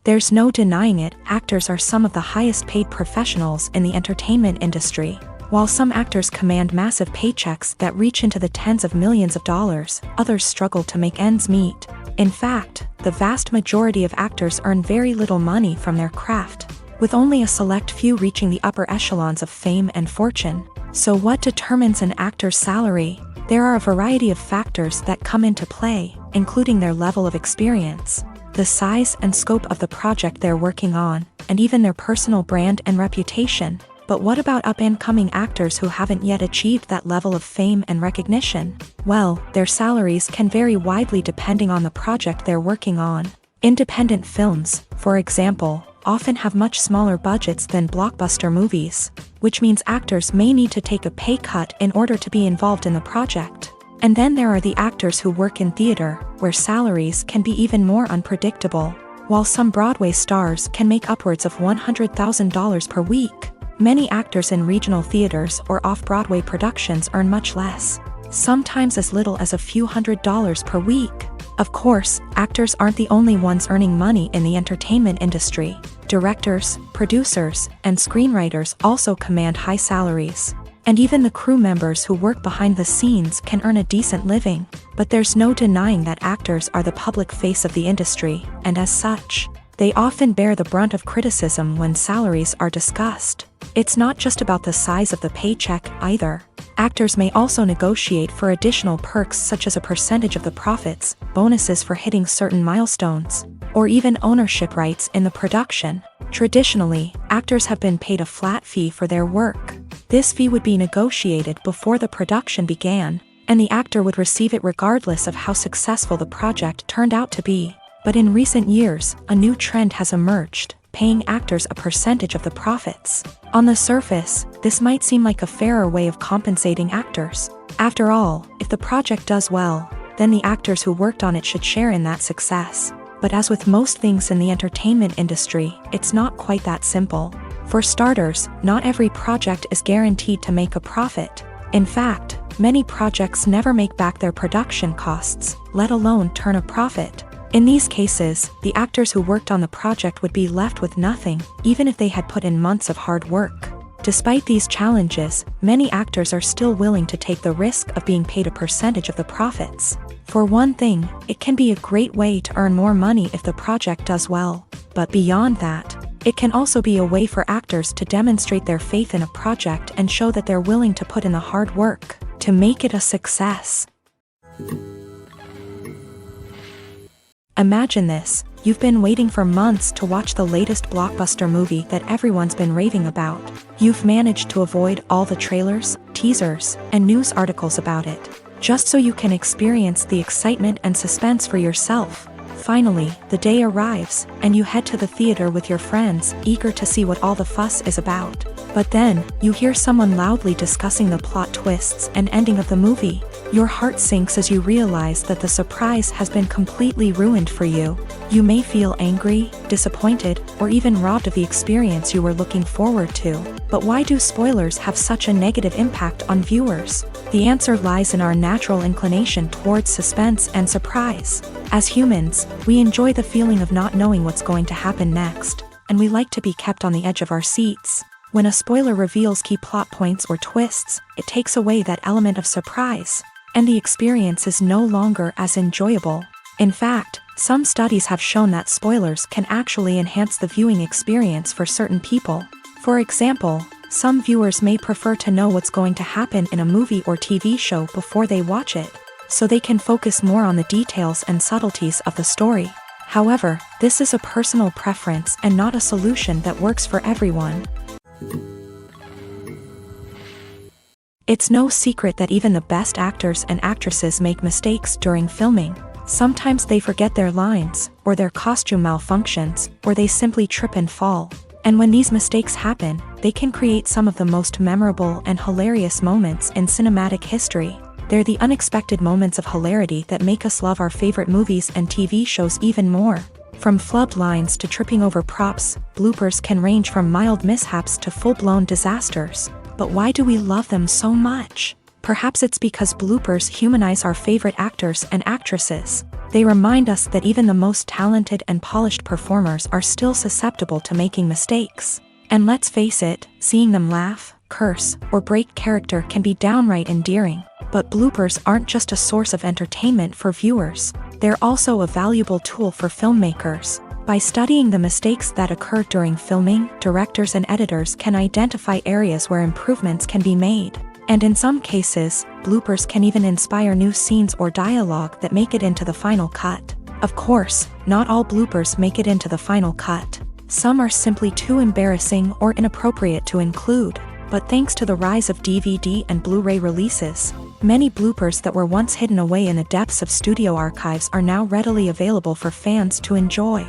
There's no denying it, actors are some of the highest paid professionals in the entertainment industry. While some actors command massive paychecks that reach into the tens of millions of dollars, others struggle to make ends meet. In fact, the vast majority of actors earn very little money from their craft, with only a select few reaching the upper echelons of fame and fortune. So what determines an actor's salary? There are a variety of factors that come into play, including their level of experience, the size and scope of the project they're working on, and even their personal brand and reputation. But what about up-and-coming actors who haven't yet achieved that level of fame and recognition? Well, their salaries can vary widely depending on the project they're working on. Independent films, for example, often have much smaller budgets than blockbuster movies, which means actors may need to take a pay cut in order to be involved in the project. And then there are the actors who work in theater, where salaries can be even more unpredictable. While some Broadway stars can make upwards of $100,000 per week, many actors in regional theaters or off-Broadway productions earn much less, sometimes as little as a few $100s per week. Of course, actors aren't the only ones earning money in the entertainment industry. Directors, producers, and screenwriters also command high salaries. And even the crew members who work behind the scenes can earn a decent living. But there's no denying that actors are the public face of the industry, and as such, they often bear the brunt of criticism when salaries are discussed. It's not just about the size of the paycheck, either. Actors may also negotiate for additional perks such as a percentage of the profits, bonuses for hitting certain milestones, or even ownership rights in the production. Traditionally, actors have been paid a flat fee for their work. This fee would be negotiated before the production began, and the actor would receive it regardless of how successful the project turned out to be. But in recent years, a new trend has emerged, paying actors a percentage of the profits. On the surface, this might seem like a fairer way of compensating actors. After all, if the project does well, then the actors who worked on it should share in that success. But as with most things in the entertainment industry, it's not quite that simple. For starters, not every project is guaranteed to make a profit. In fact, many projects never make back their production costs, let alone turn a profit. In these cases, the actors who worked on the project would be left with nothing, even if they had put in months of hard work. Despite these challenges, many actors are still willing to take the risk of being paid a percentage of the profits. For one thing, it can be a great way to earn more money if the project does well. But beyond that, it can also be a way for actors to demonstrate their faith in a project and show that they're willing to put in the hard work to make it a success. Imagine this: you've been waiting for months to watch the latest blockbuster movie that everyone's been raving about. You've managed to avoid all the trailers, teasers, and news articles about it, just so you can experience the excitement and suspense for yourself. Finally, the day arrives, and you head to the theater with your friends, eager to see what all the fuss is about. But then, you hear someone loudly discussing the plot twists and ending of the movie. Your heart sinks as you realize that the surprise has been completely ruined for you. You may feel angry, disappointed, or even robbed of the experience you were looking forward to. But why do spoilers have such a negative impact on viewers? The answer lies in our natural inclination towards suspense and surprise. As humans, we enjoy the feeling of not knowing what's going to happen next, and we like to be kept on the edge of our seats. When a spoiler reveals key plot points or twists, it takes away that element of surprise, and the experience is no longer as enjoyable. In fact, some studies have shown that spoilers can actually enhance the viewing experience for certain people. For example, some viewers may prefer to know what's going to happen in a movie or TV show before they watch it, so they can focus more on the details and subtleties of the story. However, this is a personal preference and not a solution that works for everyone. It's no secret that even the best actors and actresses make mistakes during filming. Sometimes they forget their lines, or their costume malfunctions, or they simply trip and fall. And when these mistakes happen, they can create some of the most memorable and hilarious moments in cinematic history. They're the unexpected moments of hilarity that make us love our favorite movies and TV shows even more. From flubbed lines to tripping over props, bloopers can range from mild mishaps to full-blown disasters. But why do we love them so much? Perhaps it's because bloopers humanize our favorite actors and actresses. They remind us that even the most talented and polished performers are still susceptible to making mistakes. And let's face it, seeing them laugh, curse, or break character can be downright endearing. But bloopers aren't just a source of entertainment for viewers. They're also a valuable tool for filmmakers. By studying the mistakes that occur during filming, directors and editors can identify areas where improvements can be made. And in some cases, bloopers can even inspire new scenes or dialogue that make it into the final cut. Of course, not all bloopers make it into the final cut. Some are simply too embarrassing or inappropriate to include. But thanks to the rise of DVD and Blu-ray releases, many bloopers that were once hidden away in the depths of studio archives are now readily available for fans to enjoy.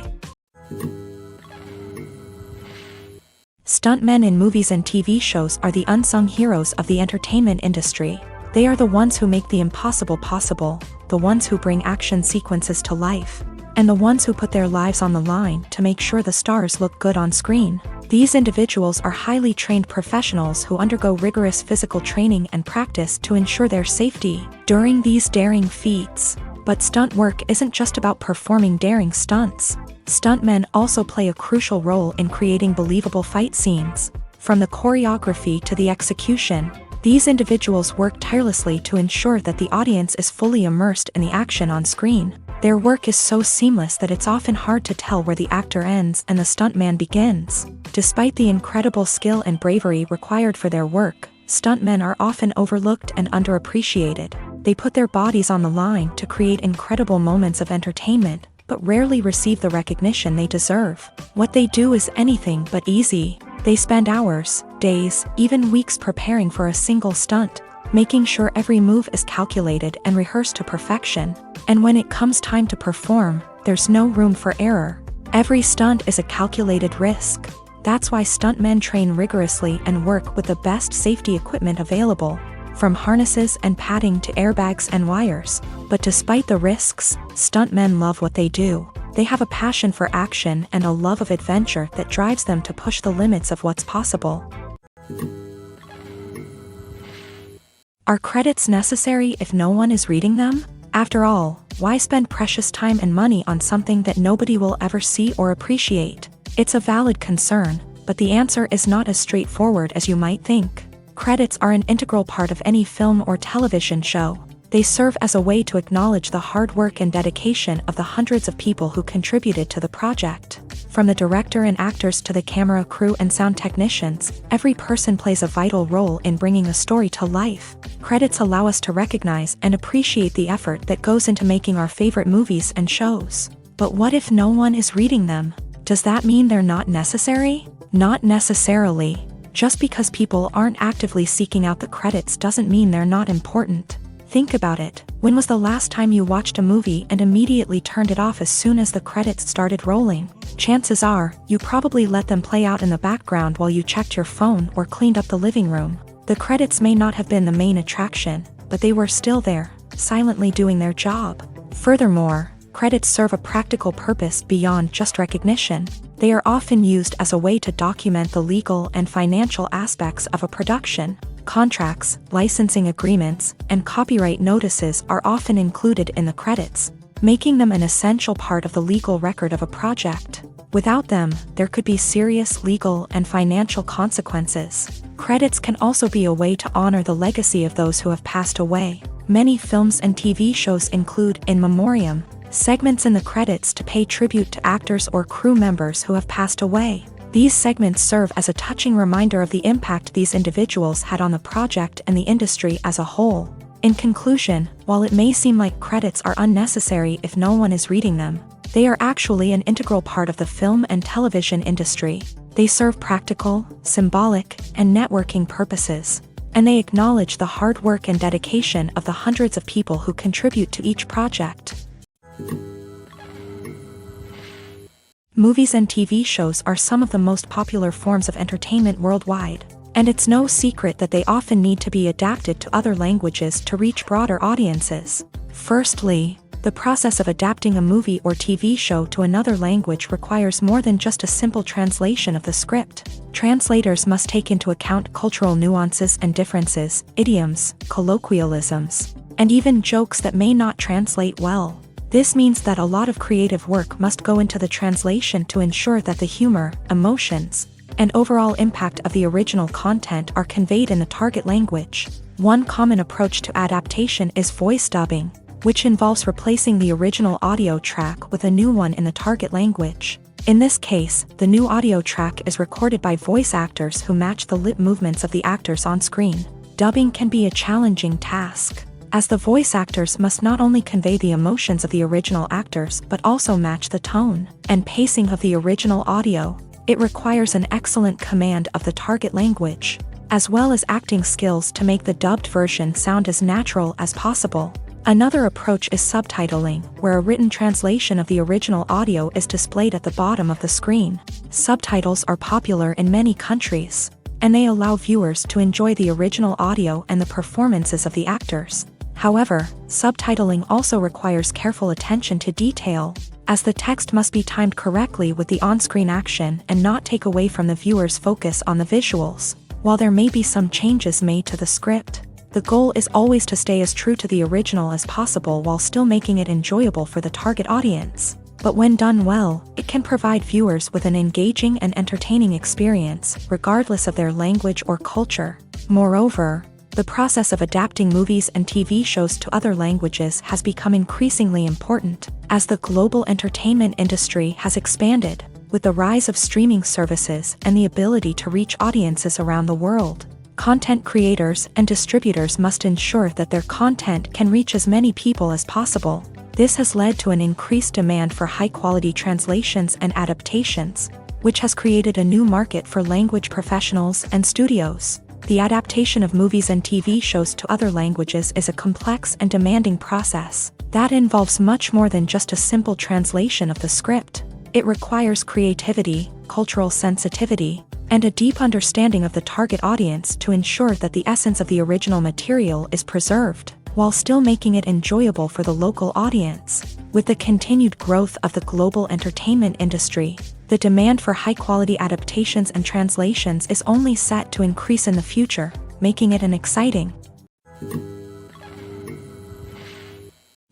Stuntmen in movies and TV shows are the unsung heroes of the entertainment industry. They are the ones who make the impossible possible, the ones who bring action sequences to life, and the ones who put their lives on the line to make sure the stars look good on screen. These individuals are highly trained professionals who undergo rigorous physical training and practice to ensure their safety during these daring feats. But stunt work isn't just about performing daring stunts. Stuntmen also play a crucial role in creating believable fight scenes. From the choreography to the execution, these individuals work tirelessly to ensure that the audience is fully immersed in the action on screen. Their work is so seamless that it's often hard to tell where the actor ends and the stuntman begins. Despite the incredible skill and bravery required for their work, stuntmen are often overlooked and underappreciated. They put their bodies on the line to create incredible moments of entertainment, but rarely receive the recognition they deserve. What they do is anything but easy. They spend hours, days, even weeks preparing for a single stunt, making sure every move is calculated and rehearsed to perfection. And when it comes time to perform, there's no room for error. Every stunt is a calculated risk. That's why stuntmen train rigorously and work with the best safety equipment available, from harnesses and padding to airbags and wires. But despite the risks, stuntmen love what they do. They have a passion for action and a love of adventure that drives them to push the limits of what's possible. Are credits necessary if no one is reading them? After all, why spend precious time and money on something that nobody will ever see or appreciate? It's a valid concern, but the answer is not as straightforward as you might think. Credits are an integral part of any film or television show. They serve as a way to acknowledge the hard work and dedication of the hundreds of people who contributed to the project. From the director and actors to the camera crew and sound technicians, every person plays a vital role in bringing a story to life. Credits allow us to recognize and appreciate the effort that goes into making our favorite movies and shows. But what if no one is reading them? Does that mean they're not necessary? Not necessarily. Just because people aren't actively seeking out the credits doesn't mean they're not important. Think about it. When was the last time you watched a movie and immediately turned it off as soon as the credits started rolling? Chances are, you probably let them play out in the background while you checked your phone or cleaned up the living room. The credits may not have been the main attraction, but they were still there, silently doing their job. Furthermore, credits serve a practical purpose beyond just recognition. They are often used as a way to document the legal and financial aspects of a production. Contracts, licensing agreements, and copyright notices are often included in the credits, making them an essential part of the legal record of a project. Without them, there could be serious legal and financial consequences. Credits can also be a way to honor the legacy of those who have passed away. Many films and TV shows include in memoriam segments in the credits to pay tribute to actors or crew members who have passed away. These segments serve as a touching reminder of the impact these individuals had on the project and the industry as a whole. In conclusion, while it may seem like credits are unnecessary if no one is reading them, they are actually an integral part of the film and television industry. They serve practical, symbolic, and networking purposes, and they acknowledge the hard work and dedication of the hundreds of people who contribute to each project. Movies and TV shows are some of the most popular forms of entertainment worldwide, and it's no secret that they often need to be adapted to other languages to reach broader audiences. Firstly, the process of adapting a movie or TV show to another language requires more than just a simple translation of the script. Translators must take into account cultural nuances and differences, idioms, colloquialisms, and even jokes that may not translate well. This means that a lot of creative work must go into the translation to ensure that the humor, emotions, and overall impact of the original content are conveyed in the target language. One common approach to adaptation is voice dubbing, which involves replacing the original audio track with a new one in the target language. In this case, the new audio track is recorded by voice actors who match the lip movements of the actors on screen. Dubbing can be a challenging task. as the voice actors must not only convey the emotions of the original actors but also match the tone and pacing of the original audio. It requires an excellent command of the target language, as well as acting skills to make the dubbed version sound as natural as possible. Another approach is subtitling, where a written translation of the original audio is displayed at the bottom of the screen. Subtitles are popular in many countries, and they allow viewers to enjoy the original audio and the performances of the actors. However, subtitling also requires careful attention to detail, as the text must be timed correctly with the on-screen action and not take away from the viewer's focus on the visuals. While there may be some changes made to the script, the goal is always to stay as true to the original as possible while still making it enjoyable for the target audience. But when done well, it can provide viewers with an engaging and entertaining experience, regardless of their language or culture. Moreover, the process of adapting movies and TV shows to other languages has become increasingly important, as the global entertainment industry has expanded, with the rise of streaming services and the ability to reach audiences around the world. Content creators and distributors must ensure that their content can reach as many people as possible. This has led to an increased demand for high-quality translations and adaptations, which has created a new market for language professionals and studios. The adaptation of movies and TV shows to other languages is a complex and demanding process that involves much more than just a simple translation of the script. It requires creativity, cultural sensitivity, and a deep understanding of the target audience to ensure that the essence of the original material is preserved, while still making it enjoyable for the local audience. With the continued growth of the global entertainment industry, the demand for high-quality adaptations and translations is only set to increase in the future, making it an exciting.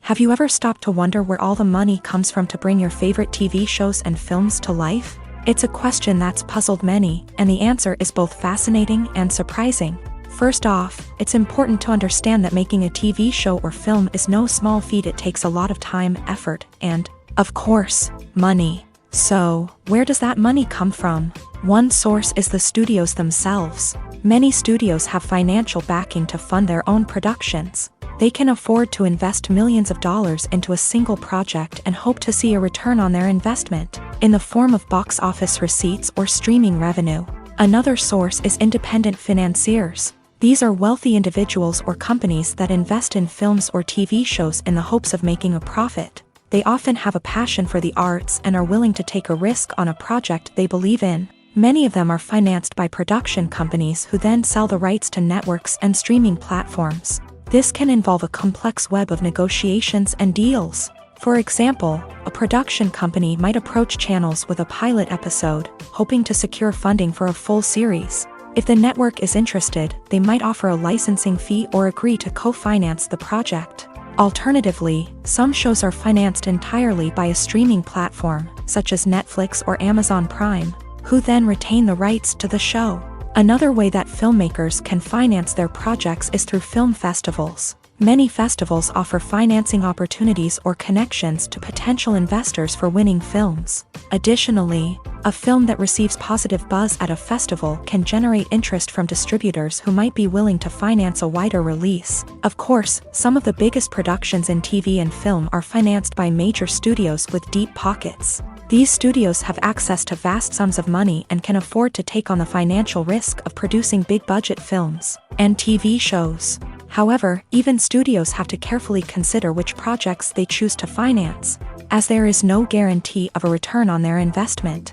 Have you ever stopped to wonder where all the money comes from to bring your favorite TV shows and films to life? It's a question that's puzzled many, and the answer is both fascinating and surprising. First off, it's important to understand that making a TV show or film is no small feat. It takes a lot of time, effort, and, of course, money. So, where does that money come from? One source is the studios themselves. Many studios have financial backing to fund their own productions. They can afford to invest millions of dollars into a single project and hope to see a return on their investment, in the form of box office receipts or streaming revenue. Another source is independent financiers. These are wealthy individuals or companies that invest in films or TV shows in the hopes of making a profit. They often have a passion for the arts and are willing to take a risk on a project they believe in. Many of them are financed by production companies who then sell the rights to networks and streaming platforms. This can involve a complex web of negotiations and deals. For example, a production company might approach channels with a pilot episode, hoping to secure funding for a full series. If the network is interested, they might offer a licensing fee or agree to co-finance the project. Alternatively, some shows are financed entirely by a streaming platform, such as Netflix or Amazon Prime, who then retain the rights to the show. Another way that filmmakers can finance their projects is through film festivals. Many festivals offer financing opportunities or connections to potential investors for winning films. Additionally, a film that receives positive buzz at a festival can generate interest from distributors who might be willing to finance a wider release. Of course, some of the biggest productions in TV and film are financed by major studios with deep pockets. These studios have access to vast sums of money and can afford to take on the financial risk of producing big-budget films and TV shows. However, even studios have to carefully consider which projects they choose to finance, as there is no guarantee of a return on their investment.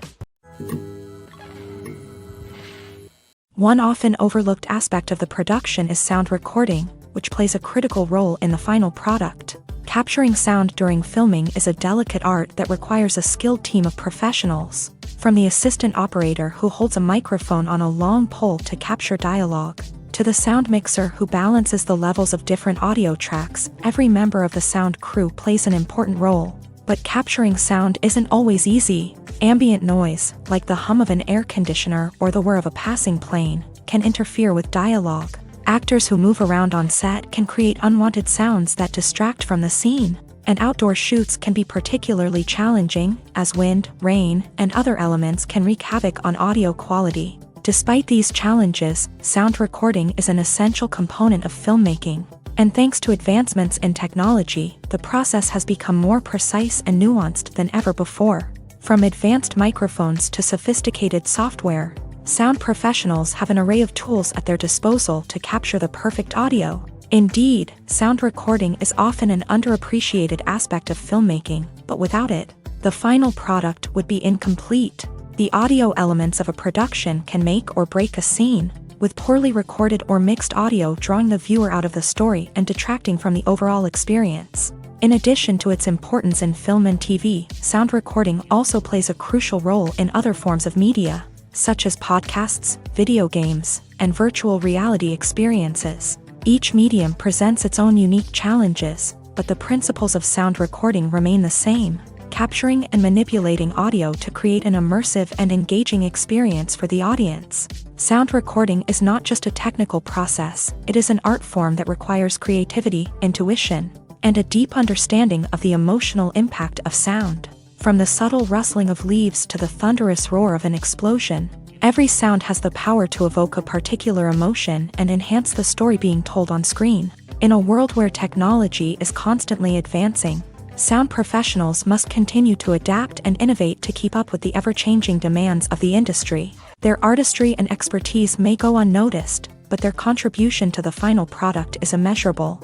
One often overlooked aspect of the production is sound recording, which plays a critical role in the final product. Capturing sound during filming is a delicate art that requires a skilled team of professionals, from the assistant operator who holds a microphone on a long pole to capture dialogue, to the sound mixer who balances the levels of different audio tracks. Every member of the sound crew plays an important role. But capturing sound isn't always easy. Ambient noise, like the hum of an air conditioner or the whir of a passing plane, can interfere with dialogue. Actors who move around on set can create unwanted sounds that distract from the scene, and outdoor shoots can be particularly challenging, as wind, rain, and other elements can wreak havoc on audio quality. Despite these challenges, sound recording is an essential component of filmmaking. And thanks to advancements in technology, the process has become more precise and nuanced than ever before. From advanced microphones to sophisticated software, sound professionals have an array of tools at their disposal to capture the perfect audio. Indeed, sound recording is often an underappreciated aspect of filmmaking, but without it, the final product would be incomplete. The audio elements of a production can make or break a scene, with poorly recorded or mixed audio drawing the viewer out of the story and detracting from the overall experience. In addition to its importance in film and TV, sound recording also plays a crucial role in other forms of media, such as podcasts, video games, and virtual reality experiences. Each medium presents its own unique challenges, but the principles of sound recording remain the same, capturing and manipulating audio to create an immersive and engaging experience for the audience. Sound recording is not just a technical process, it is an art form that requires creativity, intuition, and a deep understanding of the emotional impact of sound. From the subtle rustling of leaves to the thunderous roar of an explosion, every sound has the power to evoke a particular emotion and enhance the story being told on screen. In a world where technology is constantly advancing, sound professionals must continue to adapt and innovate to keep up with the ever-changing demands of the industry. Their artistry and expertise may go unnoticed, but their contribution to the final product is immeasurable.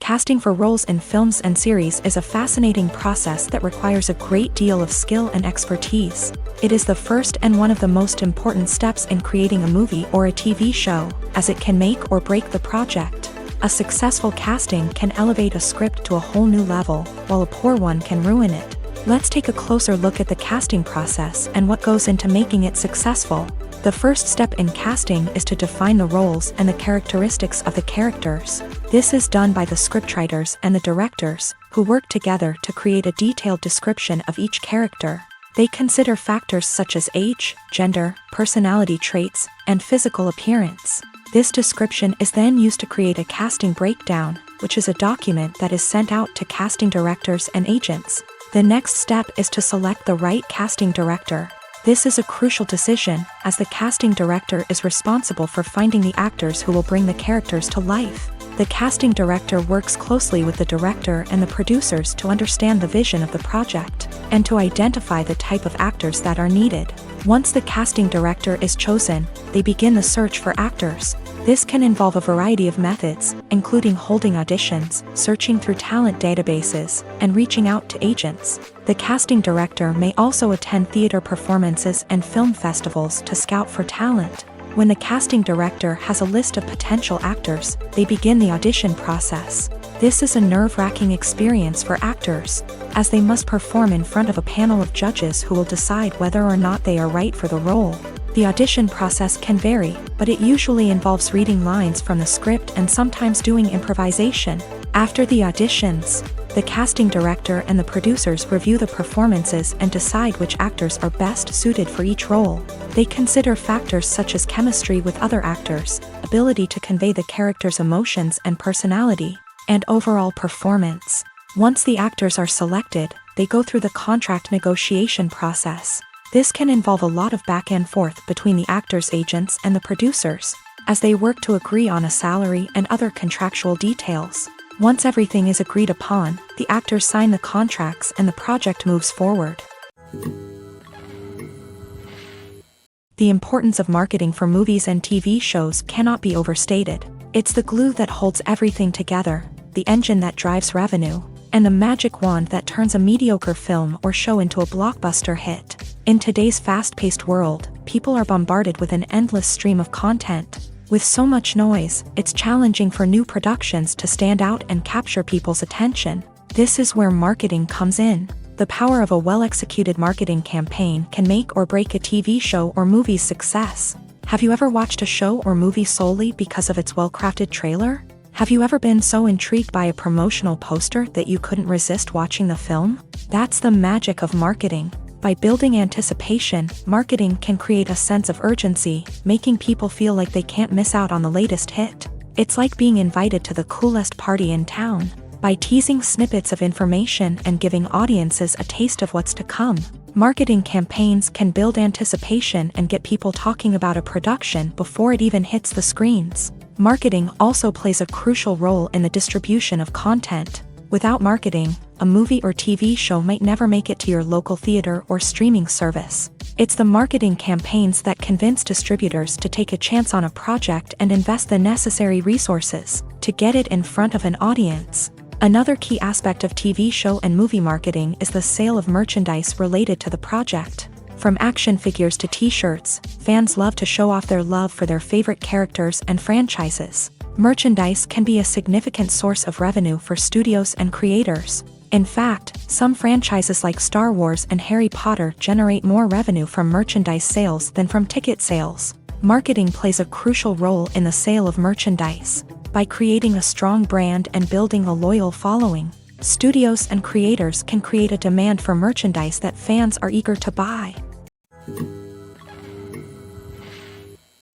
Casting for roles in films and series is a fascinating process that requires a great deal of skill and expertise. It is the first and one of the most important steps in creating a movie or a TV show, as it can make or break the project. A successful casting can elevate a script to a whole new level, while a poor one can ruin it. Let's take a closer look at the casting process and what goes into making it successful. The first step in casting is to define the roles and the characteristics of the characters. This is done by the scriptwriters and the directors, who work together to create a detailed description of each character. They consider factors such as age, gender, personality traits, and physical appearance. This description is then used to create a casting breakdown, which is a document that is sent out to casting directors and agents. The next step is to select the right casting director. This is a crucial decision, as the casting director is responsible for finding the actors who will bring the characters to life. The casting director works closely with the director and the producers to understand the vision of the project, and to identify the type of actors that are needed. Once the casting director is chosen, they begin the search for actors. This can involve a variety of methods, including holding auditions, searching through talent databases, and reaching out to agents. The casting director may also attend theater performances and film festivals to scout for talent. When the casting director has a list of potential actors, they begin the audition process. This is a nerve-wracking experience for actors, as they must perform in front of a panel of judges who will decide whether or not they are right for the role. The audition process can vary, but it usually involves reading lines from the script and sometimes doing improvisation. After the auditions, the casting director and the producers review the performances and decide which actors are best suited for each role. They consider factors such as chemistry with other actors, ability to convey the character's emotions and personality, and overall performance. Once the actors are selected, they go through the contract negotiation process. This can involve a lot of back and forth between the actors' agents and the producers, as they work to agree on a salary and other contractual details. Once everything is agreed upon, the actors sign the contracts and the project moves forward. The importance of marketing for movies and TV shows cannot be overstated. It's the glue that holds everything together, the engine that drives revenue, and the magic wand that turns a mediocre film or show into a blockbuster hit. In today's fast-paced world, people are bombarded with an endless stream of content. With so much noise, it's challenging for new productions to stand out and capture people's attention. This is where marketing comes in. The power of a well-executed marketing campaign can make or break a TV show or movie's success. Have you ever watched a show or movie solely because of its well-crafted trailer? Have you ever been so intrigued by a promotional poster that you couldn't resist watching the film? That's the magic of marketing. By building anticipation, marketing can create a sense of urgency, making people feel like they can't miss out on the latest hit. It's like being invited to the coolest party in town. By teasing snippets of information and giving audiences a taste of what's to come, Marketing campaigns can build anticipation and get people talking about a production before it even hits the screens. Marketing also plays a crucial role in the distribution of content. Without marketing, a movie or TV show might never make it to your local theater or streaming service. It's the marketing campaigns that convince distributors to take a chance on a project and invest the necessary resources to get it in front of an audience. Another key aspect of TV show and movie marketing is the sale of merchandise related to the project. From action figures to t-shirts, fans love to show off their love for their favorite characters and franchises. Merchandise can be a significant source of revenue for studios and creators. In fact, some franchises like Star Wars and Harry Potter generate more revenue from merchandise sales than from ticket sales. Marketing plays a crucial role in the sale of merchandise. By creating a strong brand and building a loyal following, studios and creators can create a demand for merchandise that fans are eager to buy.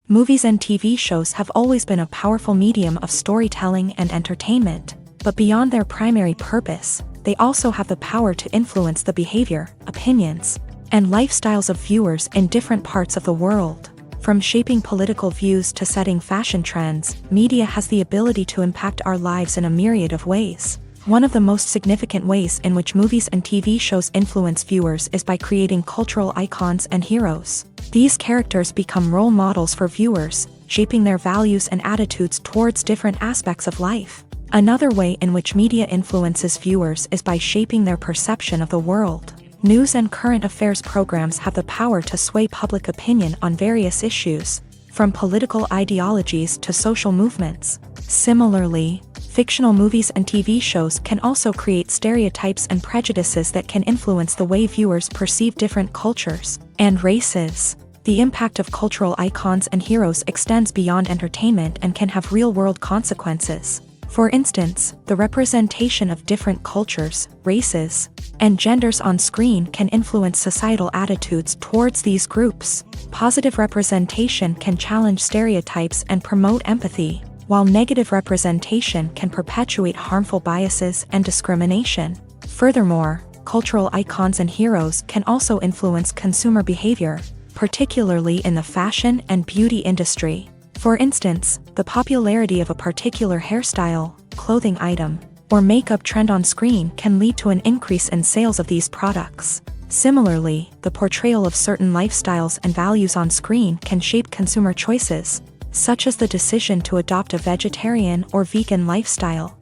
Movies and TV shows have always been a powerful medium of storytelling and entertainment, but beyond their primary purpose, they also have the power to influence the behavior, opinions, and lifestyles of viewers in different parts of the world. From shaping political views to setting fashion trends, media has the ability to impact our lives in a myriad of ways. One of the most significant ways in which movies and TV shows influence viewers is by creating cultural icons and heroes. These characters become role models for viewers, shaping their values and attitudes towards different aspects of life. Another way in which media influences viewers is by shaping their perception of the world. News and current affairs programs have the power to sway public opinion on various issues, from political ideologies to social movements. Similarly, fictional movies and TV shows can also create stereotypes and prejudices that can influence the way viewers perceive different cultures and races. The impact of cultural icons and heroes extends beyond entertainment and can have real-world consequences. For instance, the representation of different cultures, races, and genders on screen can influence societal attitudes towards these groups. Positive representation can challenge stereotypes and promote empathy, while negative representation can perpetuate harmful biases and discrimination. Furthermore, cultural icons and heroes can also influence consumer behavior, particularly in the fashion and beauty industry. For instance, the popularity of a particular hairstyle, clothing item, or makeup trend on screen can lead to an increase in sales of these products. Similarly, the portrayal of certain lifestyles and values on screen can shape consumer choices, such as the decision to adopt a vegetarian or vegan lifestyle.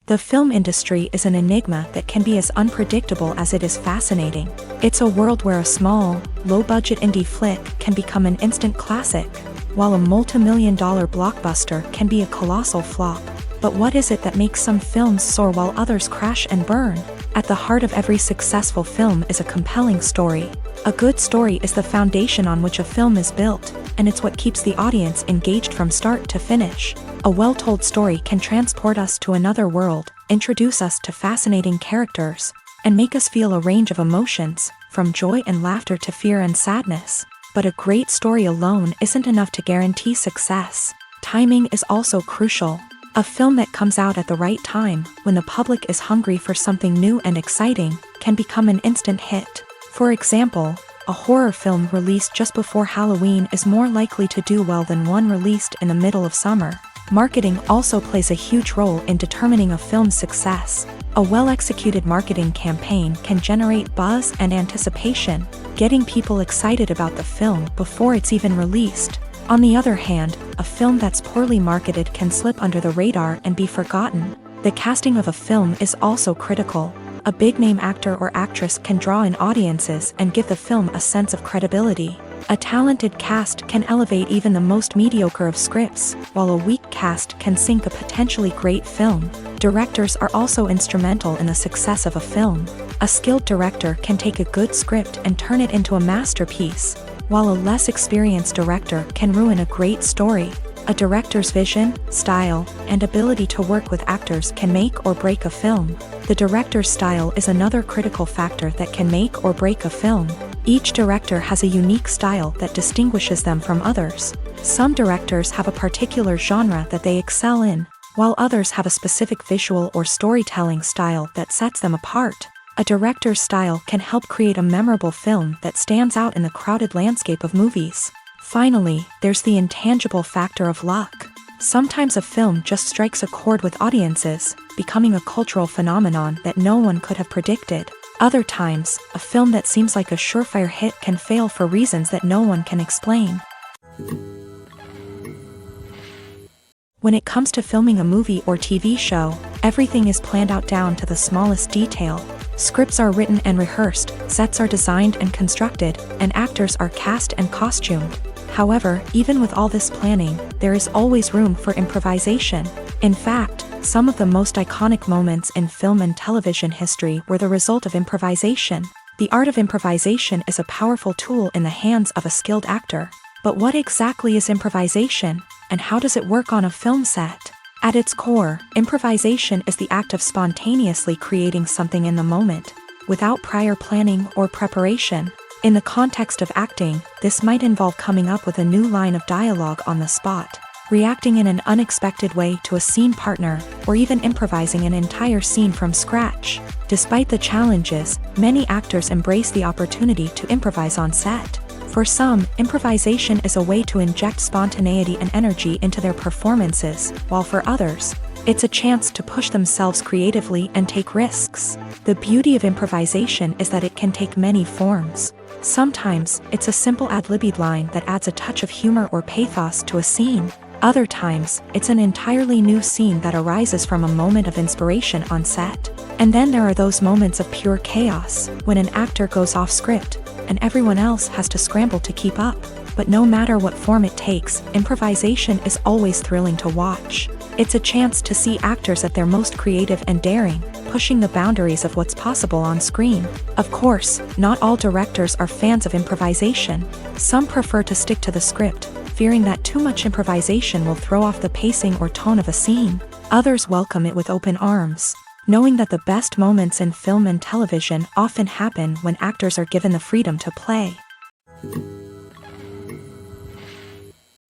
The film industry is an enigma that can be as unpredictable as it is fascinating. It's a world where a small, low-budget indie flick can become an instant classic, while a multi-million-dollar blockbuster can be a colossal flop. But what is it that makes some films soar while others crash and burn? At the heart of every successful film is a compelling story. A good story is the foundation on which a film is built, and it's what keeps the audience engaged from start to finish. A well-told story can transport us to another world, introduce us to fascinating characters, and make us feel a range of emotions, from joy and laughter to fear and sadness. But a great story alone isn't enough to guarantee success. Timing is also crucial. A film that comes out at the right time, when the public is hungry for something new and exciting, can become an instant hit. For example, a horror film released just before Halloween is more likely to do well than one released in the middle of summer. Marketing also plays a huge role in determining a film's success. A well-executed marketing campaign can generate buzz and anticipation, getting people excited about the film before it's even released. On the other hand, a film that's poorly marketed can slip under the radar and be forgotten. The casting of a film is also critical. A big-name actor or actress can draw in audiences and give the film a sense of credibility. A talented cast can elevate even the most mediocre of scripts, while a weak cast can sink a potentially great film. Directors are also instrumental in the success of a film. A skilled director can take a good script and turn it into a masterpiece, while a less experienced director can ruin a great story. A director's vision, style, and ability to work with actors can make or break a film. The director's style is another critical factor that can make or break a film. Each director has a unique style that distinguishes them from others. Some directors have a particular genre that they excel in, while others have a specific visual or storytelling style that sets them apart. A director's style can help create a memorable film that stands out in the crowded landscape of movies. Finally, there's the intangible factor of luck. Sometimes a film just strikes a chord with audiences, becoming a cultural phenomenon that no one could have predicted. Other times, a film that seems like a surefire hit can fail for reasons that no one can explain. When it comes to filming a movie or TV show, everything is planned out down to the smallest detail. Scripts are written and rehearsed, sets are designed and constructed, and actors are cast and costumed. However, even with all this planning, there is always room for improvisation. In fact, some of the most iconic moments in film and television history were the result of improvisation. The art of improvisation is a powerful tool in the hands of a skilled actor. But what exactly is improvisation, and how does it work on a film set? At its core, improvisation is the act of spontaneously creating something in the moment, without prior planning or preparation. In the context of acting, this might involve coming up with a new line of dialogue on the spot, reacting in an unexpected way to a scene partner, or even improvising an entire scene from scratch. Despite the challenges, many actors embrace the opportunity to improvise on set. For some, improvisation is a way to inject spontaneity and energy into their performances, while for others, it's a chance to push themselves creatively and take risks. The beauty of improvisation is that it can take many forms. Sometimes, it's a simple ad-libbed line that adds a touch of humor or pathos to a scene. Other times, it's an entirely new scene that arises from a moment of inspiration on set. And then there are those moments of pure chaos, when an actor goes off script, and everyone else has to scramble to keep up. But no matter what form it takes, improvisation is always thrilling to watch. It's a chance to see actors at their most creative and daring, pushing the boundaries of what's possible on screen. Of course, not all directors are fans of improvisation. Some prefer to stick to the script, fearing that too much improvisation will throw off the pacing or tone of a scene. Others welcome it with open arms, knowing that the best moments in film and television often happen when actors are given the freedom to play.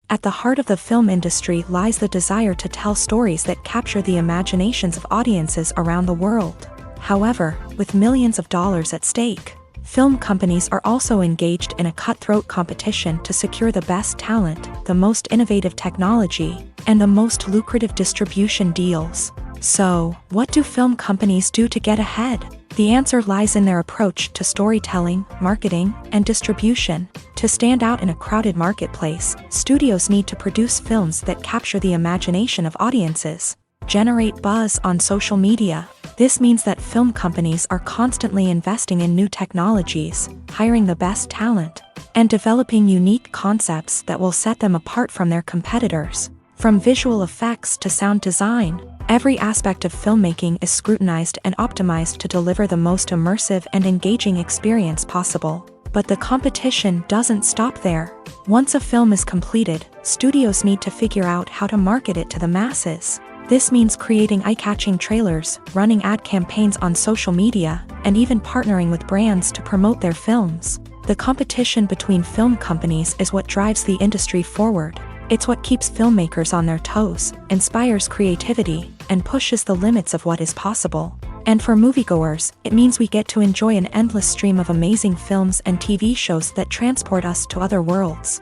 At the heart of the film industry lies the desire to tell stories that capture the imaginations of audiences around the world. However, with millions of dollars at stake, film companies are also engaged in a cutthroat competition to secure the best talent, the most innovative technology, and the most lucrative distribution deals. So, what do film companies do to get ahead? The answer lies in their approach to storytelling, marketing, and distribution. To stand out in a crowded marketplace, studios need to produce films that capture the imagination of audiences, generate buzz on social media. This means that film companies are constantly investing in new technologies, hiring the best talent, and developing unique concepts that will set them apart from their competitors. From visual effects to sound design, every aspect of filmmaking is scrutinized and optimized to deliver the most immersive and engaging experience possible. But the competition doesn't stop there. Once a film is completed, studios need to figure out how to market it to the masses. This means creating eye-catching trailers, running ad campaigns on social media, and even partnering with brands to promote their films. The competition between film companies is what drives the industry forward. It's what keeps filmmakers on their toes, inspires creativity, and pushes the limits of what is possible. And for moviegoers, it means we get to enjoy an endless stream of amazing films and TV shows that transport us to other worlds.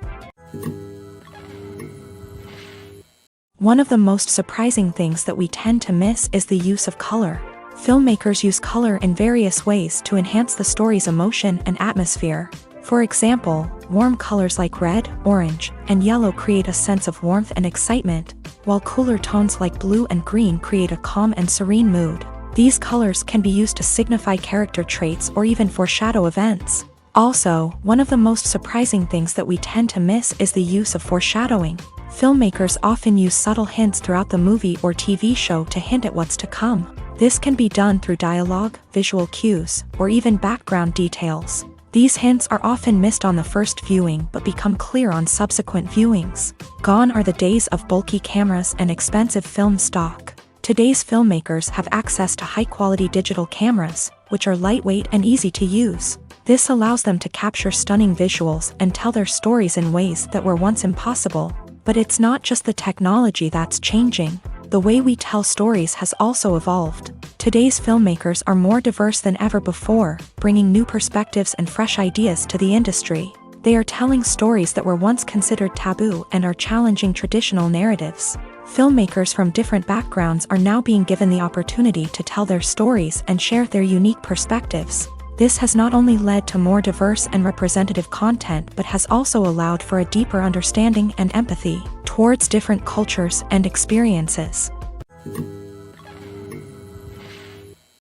One of the most surprising things that we tend to miss is the use of color. Filmmakers use color in various ways to enhance the story's emotion and atmosphere. For example, warm colors like red, orange, and yellow create a sense of warmth and excitement, while cooler tones like blue and green create a calm and serene mood. These colors can be used to signify character traits or even foreshadow events. Also, one of the most surprising things that we tend to miss is the use of foreshadowing. Filmmakers often use subtle hints throughout the movie or TV show to hint at what's to come. This can be done through dialogue, visual cues, or even background details. These hints are often missed on the first viewing but become clear on subsequent viewings. Gone are the days of bulky cameras and expensive film stock. Today's filmmakers have access to high-quality digital cameras, which are lightweight and easy to use. This allows them to capture stunning visuals and tell their stories in ways that were once impossible. But it's not just the technology that's changing. the way we tell stories has also evolved. Today's filmmakers are more diverse than ever before, bringing new perspectives and fresh ideas to the industry. They are telling stories that were once considered taboo and are challenging traditional narratives. Filmmakers from different backgrounds are now being given the opportunity to tell their stories and share their unique perspectives. This has not only led to more diverse and representative content but has also allowed for a deeper understanding and empathy towards different cultures and experiences.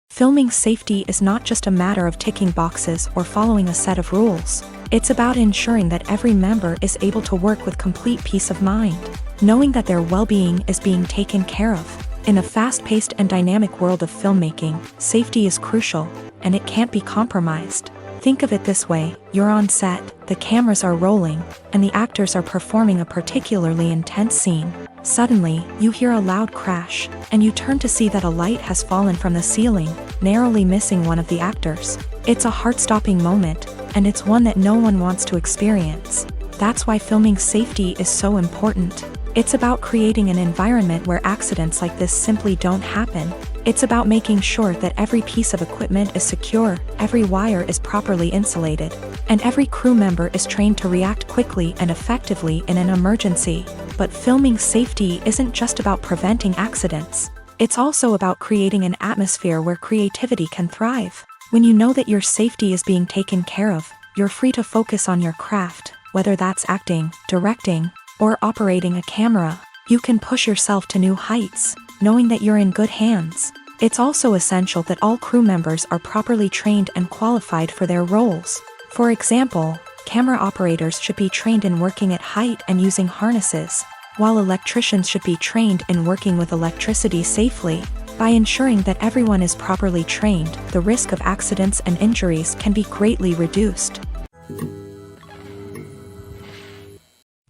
Filming safety is not just a matter of ticking boxes or following a set of rules. It's about ensuring that every member is able to work with complete peace of mind, knowing that their well-being is being taken care of. In a fast-paced and dynamic world of filmmaking, safety is crucial, and it can't be compromised. Think of it this way: you're on set, the cameras are rolling, and the actors are performing a particularly intense scene. Suddenly, you hear a loud crash, and you turn to see that a light has fallen from the ceiling, narrowly missing one of the actors. It's a heart-stopping moment, and it's one that no one wants to experience. That's why filming safety is so important. It's about creating an environment where accidents like this simply don't happen. It's about making sure that every piece of equipment is secure, every wire is properly insulated, and every crew member is trained to react quickly and effectively in an emergency. But filming safety isn't just about preventing accidents. It's also about creating an atmosphere where creativity can thrive. When you know that your safety is being taken care of, you're free to focus on your craft, whether that's acting, directing, or operating a camera. You can push yourself to new heights, knowing that you're in good hands. It's also essential that all crew members are properly trained and qualified for their roles. For example, camera operators should be trained in working at height and using harnesses, while electricians should be trained in working with electricity safely. By ensuring that everyone is properly trained, the risk of accidents and injuries can be greatly reduced.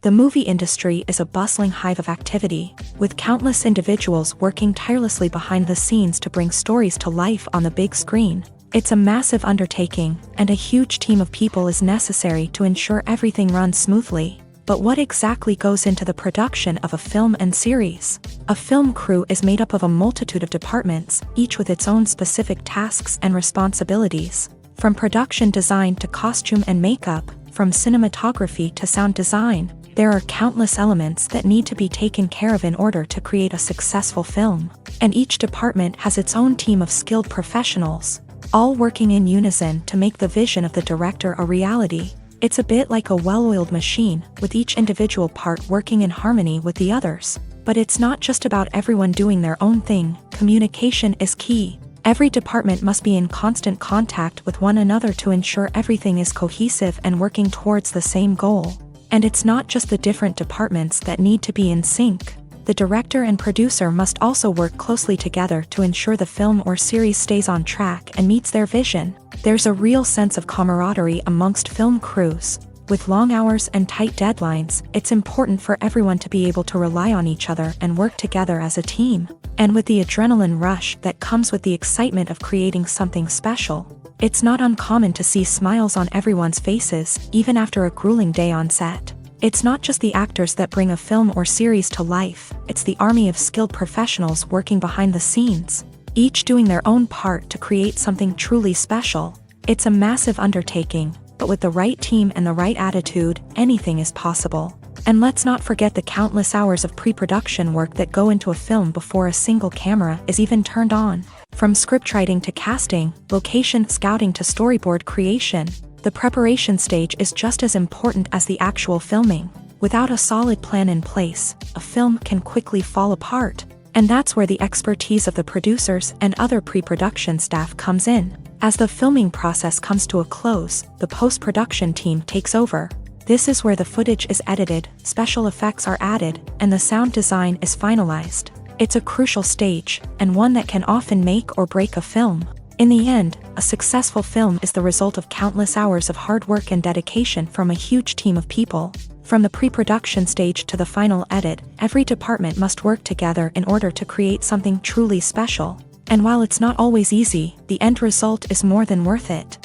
The movie industry is a bustling hive of activity, with countless individuals working tirelessly behind the scenes to bring stories to life on the big screen. It's a massive undertaking, and a huge team of people is necessary to ensure everything runs smoothly. But what exactly goes into the production of a film and series? A film crew is made up of a multitude of departments, each with its own specific tasks and responsibilities. From production design to costume and makeup, from cinematography to sound design, there are countless elements that need to be taken care of in order to create a successful film. And each department has its own team of skilled professionals, all working in unison to make the vision of the director a reality. It's a bit like a well-oiled machine, with each individual part working in harmony with the others. But it's not just about everyone doing their own thing. Communication is key. Every department must be in constant contact with one another to ensure everything is cohesive and working towards the same goal. And it's not just the different departments that need to be in sync. The director and producer must also work closely together to ensure the film or series stays on track and meets their vision. There's a real sense of camaraderie amongst film crews. With long hours and tight deadlines, it's important for everyone to be able to rely on each other and work together as a team. And with the adrenaline rush that comes with the excitement of creating something special, it's not uncommon to see smiles on everyone's faces, even after a grueling day on set. It's not just the actors that bring a film or series to life, it's the army of skilled professionals working behind the scenes, each doing their own part to create something truly special. It's a massive undertaking, but with the right team and the right attitude, anything is possible. And let's not forget the countless hours of pre-production work that go into a film before a single camera is even turned on. From scriptwriting to casting, location scouting to storyboard creation, the preparation stage is just as important as the actual filming. Without a solid plan in place, a film can quickly fall apart. And that's where the expertise of the producers and other pre-production staff comes in. As the filming process comes to a close, the post-production team takes over. This is where the footage is edited, special effects are added, and the sound design is finalized. It's a crucial stage, and one that can often make or break a film. In the end, a successful film is the result of countless hours of hard work and dedication from a huge team of people. From the pre-production stage to the final edit, every department must work together in order to create something truly special. And while it's not always easy, the end result is more than worth it.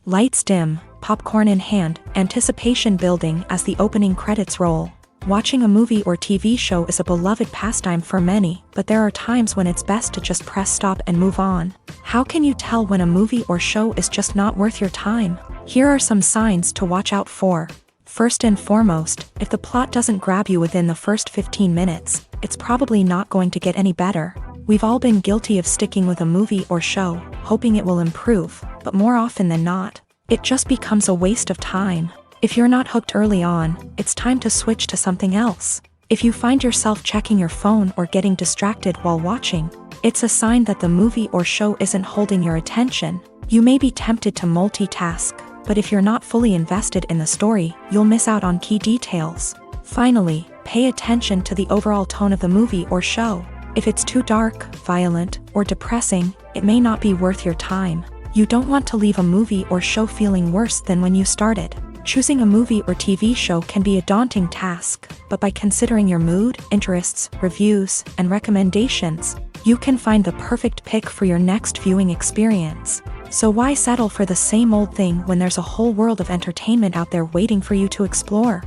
Lights dim, popcorn in hand, anticipation building as the opening credits roll. Watching a movie or TV show is a beloved pastime for many, but there are times when it's best to just press stop and move on. How can you tell when a movie or show is just not worth your time? Here are some signs to watch out for. First and foremost, if the plot doesn't grab you within the first 15 minutes, it's probably not going to get any better. We've all been guilty of sticking with a movie or show, hoping it will improve, but more often than not, it just becomes a waste of time. If you're not hooked early on, it's time to switch to something else. If you find yourself checking your phone or getting distracted while watching, it's a sign that the movie or show isn't holding your attention. You may be tempted to multitask, but if you're not fully invested in the story, you'll miss out on key details. Finally, pay attention to the overall tone of the movie or show. If it's too dark, violent, or depressing, it may not be worth your time. You don't want to leave a movie or show feeling worse than when you started. Choosing a movie or TV show can be a daunting task, but by considering your mood, interests, reviews, and recommendations, you can find the perfect pick for your next viewing experience. So why settle for the same old thing when there's a whole world of entertainment out there waiting for you to explore?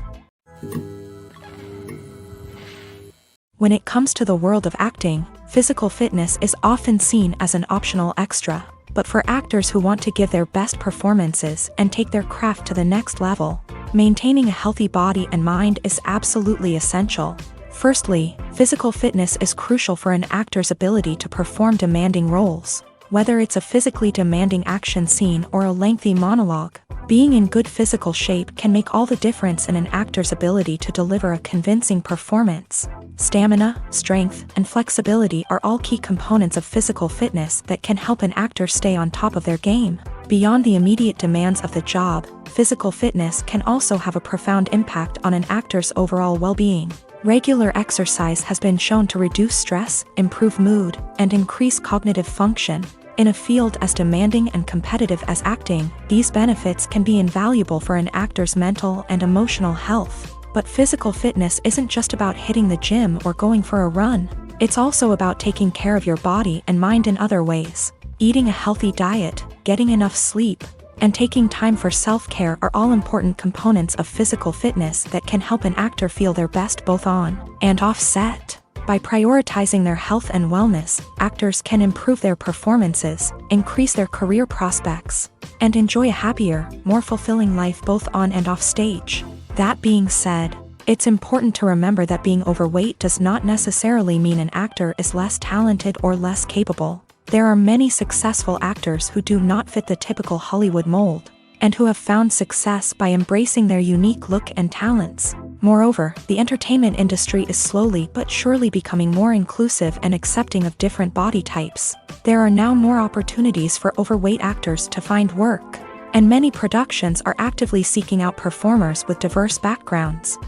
When it comes to the world of acting, physical fitness is often seen as an optional extra. But for actors who want to give their best performances and take their craft to the next level, maintaining a healthy body and mind is absolutely essential. Firstly, physical fitness is crucial for an actor's ability to perform demanding roles. Whether it's a physically demanding action scene or a lengthy monologue, being in good physical shape can make all the difference in an actor's ability to deliver a convincing performance. Stamina, strength, and flexibility are all key components of physical fitness that can help an actor stay on top of their game. Beyond the immediate demands of the job, physical fitness can also have a profound impact on an actor's overall well-being. Regular exercise has been shown to reduce stress, improve mood, and increase cognitive function. In a field as demanding and competitive as acting, these benefits can be invaluable for an actor's mental and emotional health. But physical fitness isn't just about hitting the gym or going for a run. It's also about taking care of your body and mind in other ways. Eating a healthy diet, getting enough sleep, and taking time for self-care are all important components of physical fitness that can help an actor feel their best both on and off set. By prioritizing their health and wellness, actors can improve their performances, increase their career prospects, and enjoy a happier, more fulfilling life both on and off stage. That being said, it's important to remember that being overweight does not necessarily mean an actor is less talented or less capable. There are many successful actors who do not fit the typical Hollywood mold, and who have found success by embracing their unique look and talents. Moreover, the entertainment industry is slowly but surely becoming more inclusive and accepting of different body types. There are now more opportunities for overweight actors to find work, and many productions are actively seeking out performers with diverse backgrounds.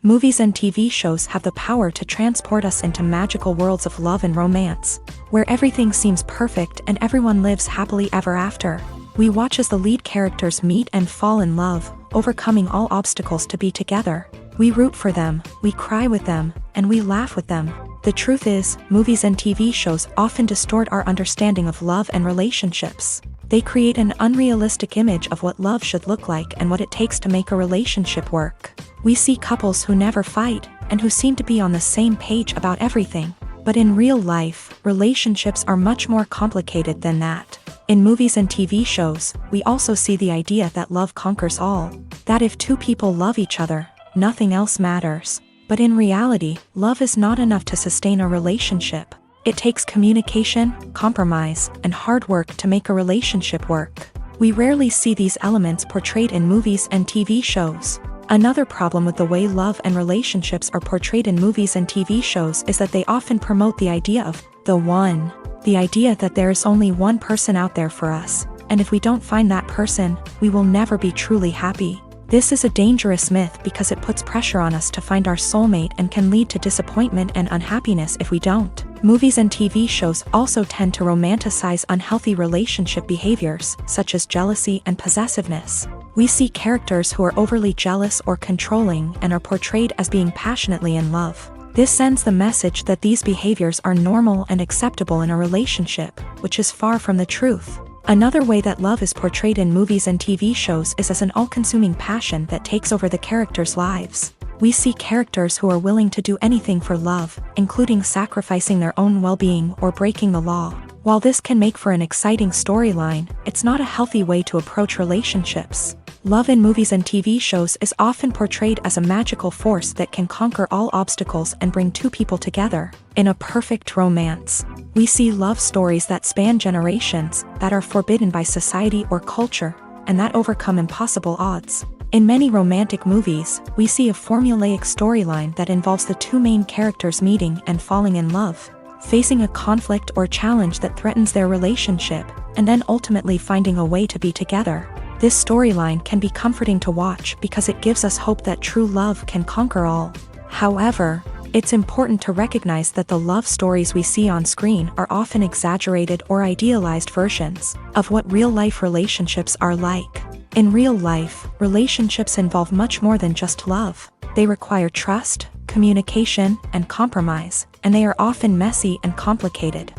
Movies and TV shows have the power to transport us into magical worlds of love and romance, where everything seems perfect and everyone lives happily ever after. We watch as the lead characters meet and fall in love, overcoming all obstacles to be together. We root for them, we cry with them, and we laugh with them. The truth is, movies and TV shows often distort our understanding of love and relationships. They create an unrealistic image of what love should look like and what it takes to make a relationship work. We see couples who never fight, and who seem to be on the same page about everything. But in real life, relationships are much more complicated than that. In movies and TV shows, we also see the idea that love conquers all. That if two people love each other, nothing else matters. But in reality, love is not enough to sustain a relationship. It takes communication, compromise, and hard work to make a relationship work. We rarely see these elements portrayed in movies and TV shows. Another problem with the way love and relationships are portrayed in movies and TV shows is that they often promote the idea of the one. The idea that there is only one person out there for us, and if we don't find that person, we will never be truly happy. This is a dangerous myth because it puts pressure on us to find our soulmate and can lead to disappointment and unhappiness if we don't. Movies and TV shows also tend to romanticize unhealthy relationship behaviors, such as jealousy and possessiveness. We see characters who are overly jealous or controlling and are portrayed as being passionately in love. This sends the message that these behaviors are normal and acceptable in a relationship, which is far from the truth. Another way that love is portrayed in movies and TV shows is as an all-consuming passion that takes over the characters' lives. We see characters who are willing to do anything for love, including sacrificing their own well-being or breaking the law. While this can make for an exciting storyline, it's not a healthy way to approach relationships. Love in movies and TV shows is often portrayed as a magical force that can conquer all obstacles and bring two people together. In a perfect romance, we see love stories that span generations, that are forbidden by society or culture, and that overcome impossible odds. In many romantic movies, we see a formulaic storyline that involves the two main characters meeting and falling in love, facing a conflict or challenge that threatens their relationship, and then ultimately finding a way to be together. This storyline can be comforting to watch because it gives us hope that true love can conquer all. However, it's important to recognize that the love stories we see on screen are often exaggerated or idealized versions of what real-life relationships are like. In real life, relationships involve much more than just love. They require trust, communication, and compromise, and they are often messy and complicated.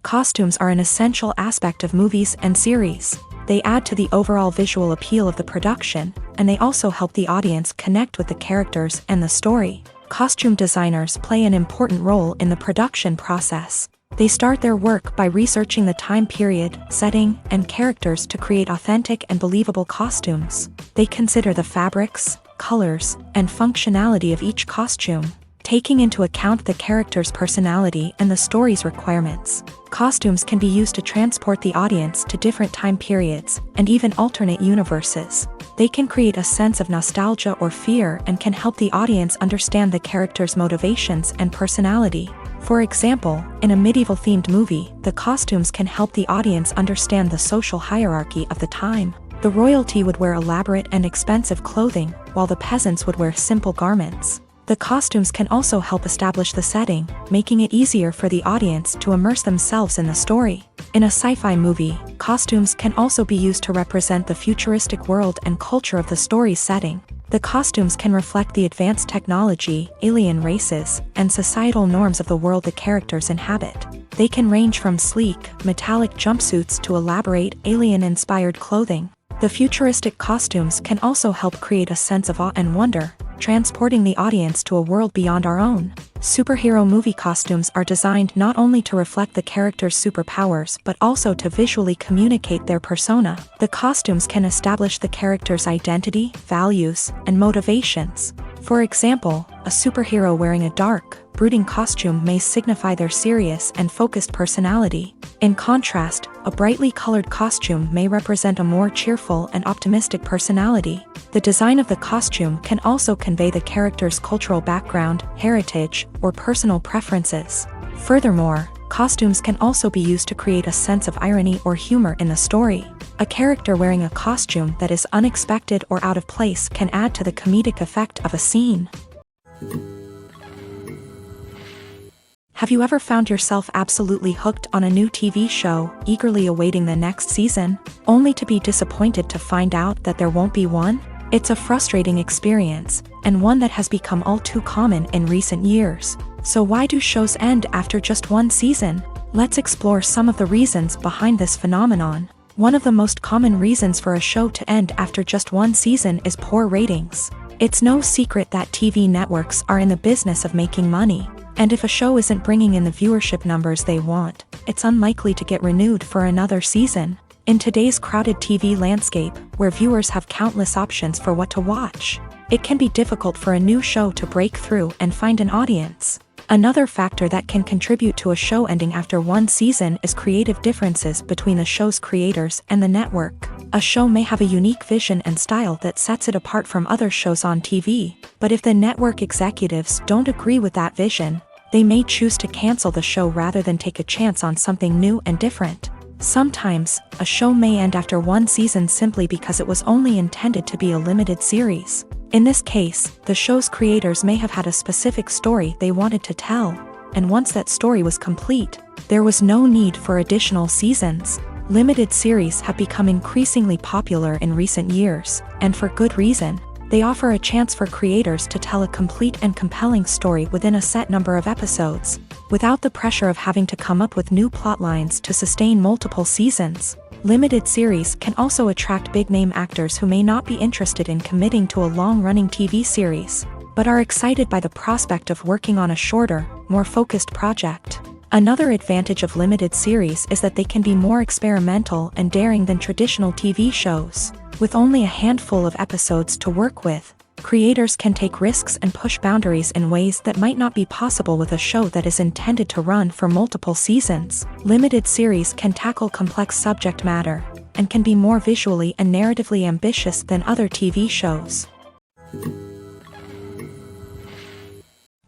Costumes are an essential aspect of movies and series. They add to the overall visual appeal of the production, and they also help the audience connect with the characters and the story. Costume designers play an important role in the production process. They start their work by researching the time period, setting, and characters to create authentic and believable costumes. They consider the fabrics, colors, and functionality of each costume, taking into account the character's personality and the story's requirements. Costumes can be used to transport the audience to different time periods and even alternate universes. They can create a sense of nostalgia or fear and can help the audience understand the character's motivations and personality. For example, in a medieval-themed movie, the costumes can help the audience understand the social hierarchy of the time. The royalty would wear elaborate and expensive clothing, while the peasants would wear simple garments. The costumes can also help establish the setting, making it easier for the audience to immerse themselves in the story. In a sci-fi movie, costumes can also be used to represent the futuristic world and culture of the story's setting. The costumes can reflect the advanced technology, alien races, and societal norms of the world the characters inhabit. They can range from sleek, metallic jumpsuits to elaborate, alien-inspired clothing. The futuristic costumes can also help create a sense of awe and wonder, transporting the audience to a world beyond our own. Superhero movie costumes are designed not only to reflect the character's superpowers but also to visually communicate their persona. The costumes can establish the character's identity, values, and motivations. For example, a superhero wearing a dark, brooding costume may signify their serious and focused personality. In contrast, a brightly colored costume may represent a more cheerful and optimistic personality. The design of the costume can also convey the character's cultural background, heritage, or personal preferences. Furthermore, costumes can also be used to create a sense of irony or humor in the story. A character wearing a costume that is unexpected or out of place can add to the comedic effect of a scene. Have you ever found yourself absolutely hooked on a new TV show, eagerly awaiting the next season, only to be disappointed to find out that there won't be one? It's a frustrating experience, and one that has become all too common in recent years. So why do shows end after just one season? Let's explore some of the reasons behind this phenomenon. One of the most common reasons for a show to end after just one season is poor ratings. It's no secret that TV networks are in the business of making money. And if a show isn't bringing in the viewership numbers they want, it's unlikely to get renewed for another season. In today's crowded TV landscape, where viewers have countless options for what to watch, it can be difficult for a new show to break through and find an audience. Another factor that can contribute to a show ending after one season is creative differences between the show's creators and the network. A show may have a unique vision and style that sets it apart from other shows on TV, but if the network executives don't agree with that vision, they may choose to cancel the show rather than take a chance on something new and different. Sometimes, a show may end after one season simply because it was only intended to be a limited series. In this case, the show's creators may have had a specific story they wanted to tell, and once that story was complete, there was no need for additional seasons. Limited series have become increasingly popular in recent years, and for good reason. They offer a chance for creators to tell a complete and compelling story within a set number of episodes, without the pressure of having to come up with new plotlines to sustain multiple seasons. Limited series can also attract big-name actors who may not be interested in committing to a long-running TV series, but are excited by the prospect of working on a shorter, more focused project. Another advantage of limited series is that they can be more experimental and daring than traditional TV shows. With only a handful of episodes to work with, creators can take risks and push boundaries in ways that might not be possible with a show that is intended to run for multiple seasons. Limited series can tackle complex subject matter, and can be more visually and narratively ambitious than other TV shows.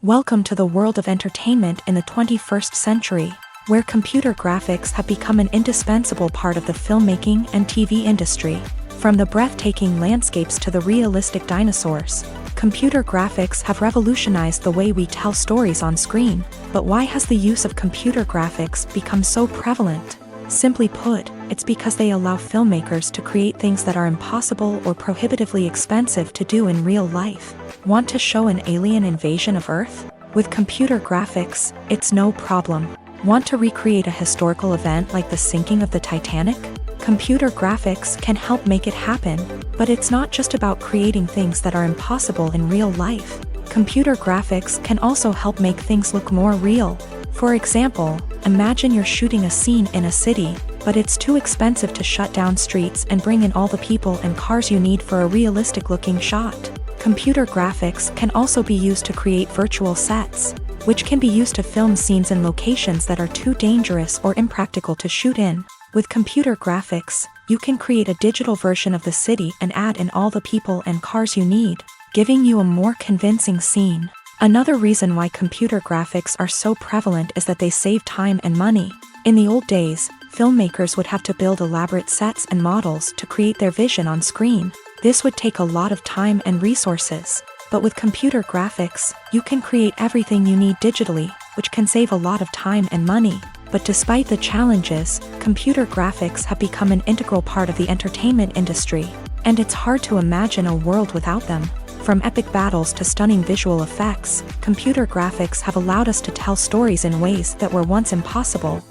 Welcome to the world of entertainment in the 21st century, where computer graphics have become an indispensable part of the filmmaking and TV industry. From the breathtaking landscapes to the realistic dinosaurs, computer graphics have revolutionized the way we tell stories on screen. But why has the use of computer graphics become so prevalent? Simply put, it's because they allow filmmakers to create things that are impossible or prohibitively expensive to do in real life. Want to show an alien invasion of Earth? With computer graphics, it's no problem. Want to recreate a historical event like the sinking of the Titanic? Computer graphics can help make it happen, but it's not just about creating things that are impossible in real life. Computer graphics can also help make things look more real. For example, imagine you're shooting a scene in a city, but it's too expensive to shut down streets and bring in all the people and cars you need for a realistic-looking shot. Computer graphics can also be used to create virtual sets, which can be used to film scenes in locations that are too dangerous or impractical to shoot in. With computer graphics, you can create a digital version of the city and add in all the people and cars you need, giving you a more convincing scene. Another reason why computer graphics are so prevalent is that they save time and money. In the old days, filmmakers would have to build elaborate sets and models to create their vision on screen. This would take a lot of time and resources. But with computer graphics, you can create everything you need digitally, which can save a lot of time and money. But despite the challenges, computer graphics have become an integral part of the entertainment industry, and it's hard to imagine a world without them. From epic battles to stunning visual effects, computer graphics have allowed us to tell stories in ways that were once impossible.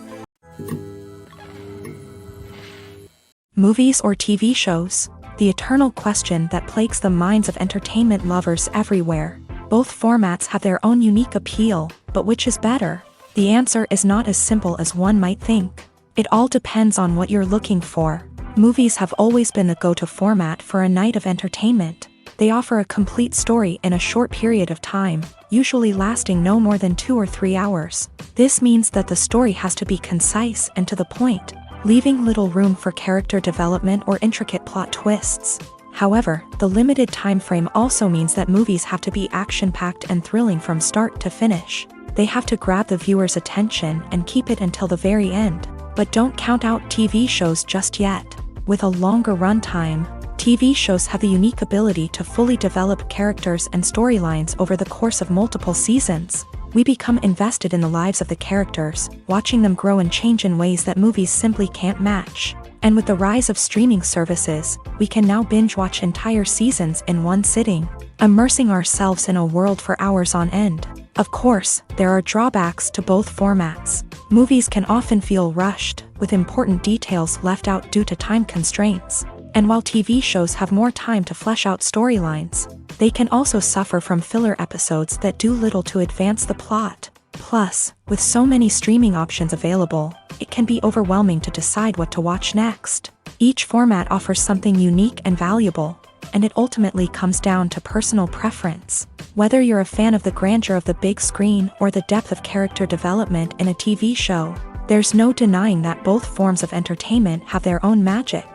Movies or TV shows? The eternal question that plagues the minds of entertainment lovers everywhere. Both formats have their own unique appeal, but which is better? The answer is not as simple as one might think. It all depends on what you're looking for. Movies have always been the go-to format for a night of entertainment. They offer a complete story in a short period of time, usually lasting no more than 2 or 3 hours. This means that the story has to be concise and to the point, leaving little room for character development or intricate plot twists. However, the limited time frame also means that movies have to be action-packed and thrilling from start to finish. They have to grab the viewer's attention and keep it until the very end. But don't count out TV shows just yet. With a longer runtime, TV shows have the unique ability to fully develop characters and storylines over the course of multiple seasons. We become invested in the lives of the characters, watching them grow and change in ways that movies simply can't match. And with the rise of streaming services, we can now binge-watch entire seasons in one sitting, immersing ourselves in a world for hours on end. Of course, there are drawbacks to both formats. Movies can often feel rushed, with important details left out due to time constraints. And while TV shows have more time to flesh out storylines, they can also suffer from filler episodes that do little to advance the plot. Plus, with so many streaming options available, it can be overwhelming to decide what to watch next. Each format offers something unique and valuable, and it ultimately comes down to personal preference. Whether you're a fan of the grandeur of the big screen or the depth of character development in a TV show, there's no denying that both forms of entertainment have their own magic.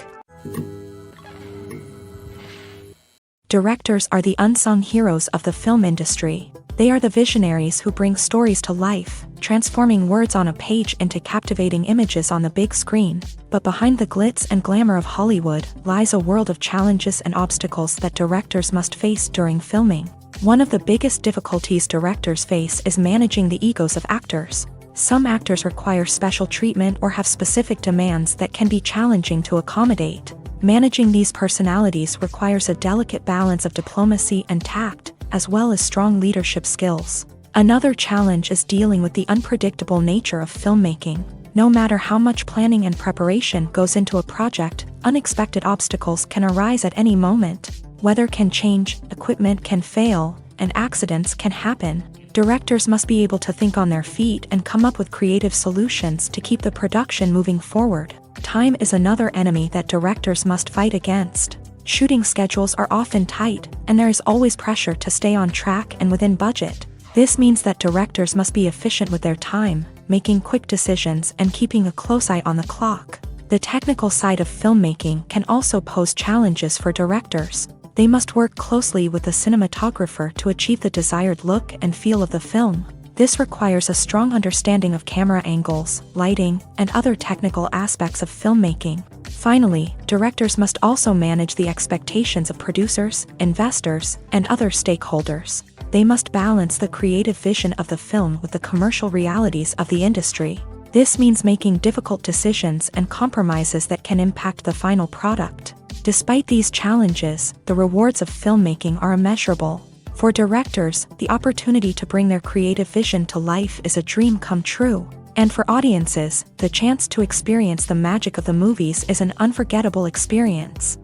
Directors are the unsung heroes of the film industry. They are the visionaries who bring stories to life, transforming words on a page into captivating images on the big screen. But behind the glitz and glamour of Hollywood lies a world of challenges and obstacles that directors must face during filming. One of the biggest difficulties directors face is managing the egos of actors. Some actors require special treatment or have specific demands that can be challenging to accommodate. Managing these personalities requires a delicate balance of diplomacy and tact, as well as strong leadership skills. Another challenge is dealing with the unpredictable nature of filmmaking. No matter how much planning and preparation goes into a project, unexpected obstacles can arise at any moment. Weather can change, equipment can fail, and accidents can happen. Directors must be able to think on their feet and come up with creative solutions to keep the production moving forward. Time is another enemy that directors must fight against. Shooting schedules are often tight, and there is always pressure to stay on track and within budget. This means that directors must be efficient with their time, making quick decisions and keeping a close eye on the clock. The technical side of filmmaking can also pose challenges for directors. They must work closely with the cinematographer to achieve the desired look and feel of the film. This requires a strong understanding of camera angles, lighting, and other technical aspects of filmmaking. Finally, directors must also manage the expectations of producers, investors, and other stakeholders. They must balance the creative vision of the film with the commercial realities of the industry. This means making difficult decisions and compromises that can impact the final product. Despite these challenges, the rewards of filmmaking are immeasurable. For directors, the opportunity to bring their creative vision to life is a dream come true. And for audiences, the chance to experience the magic of the movies is an unforgettable experience.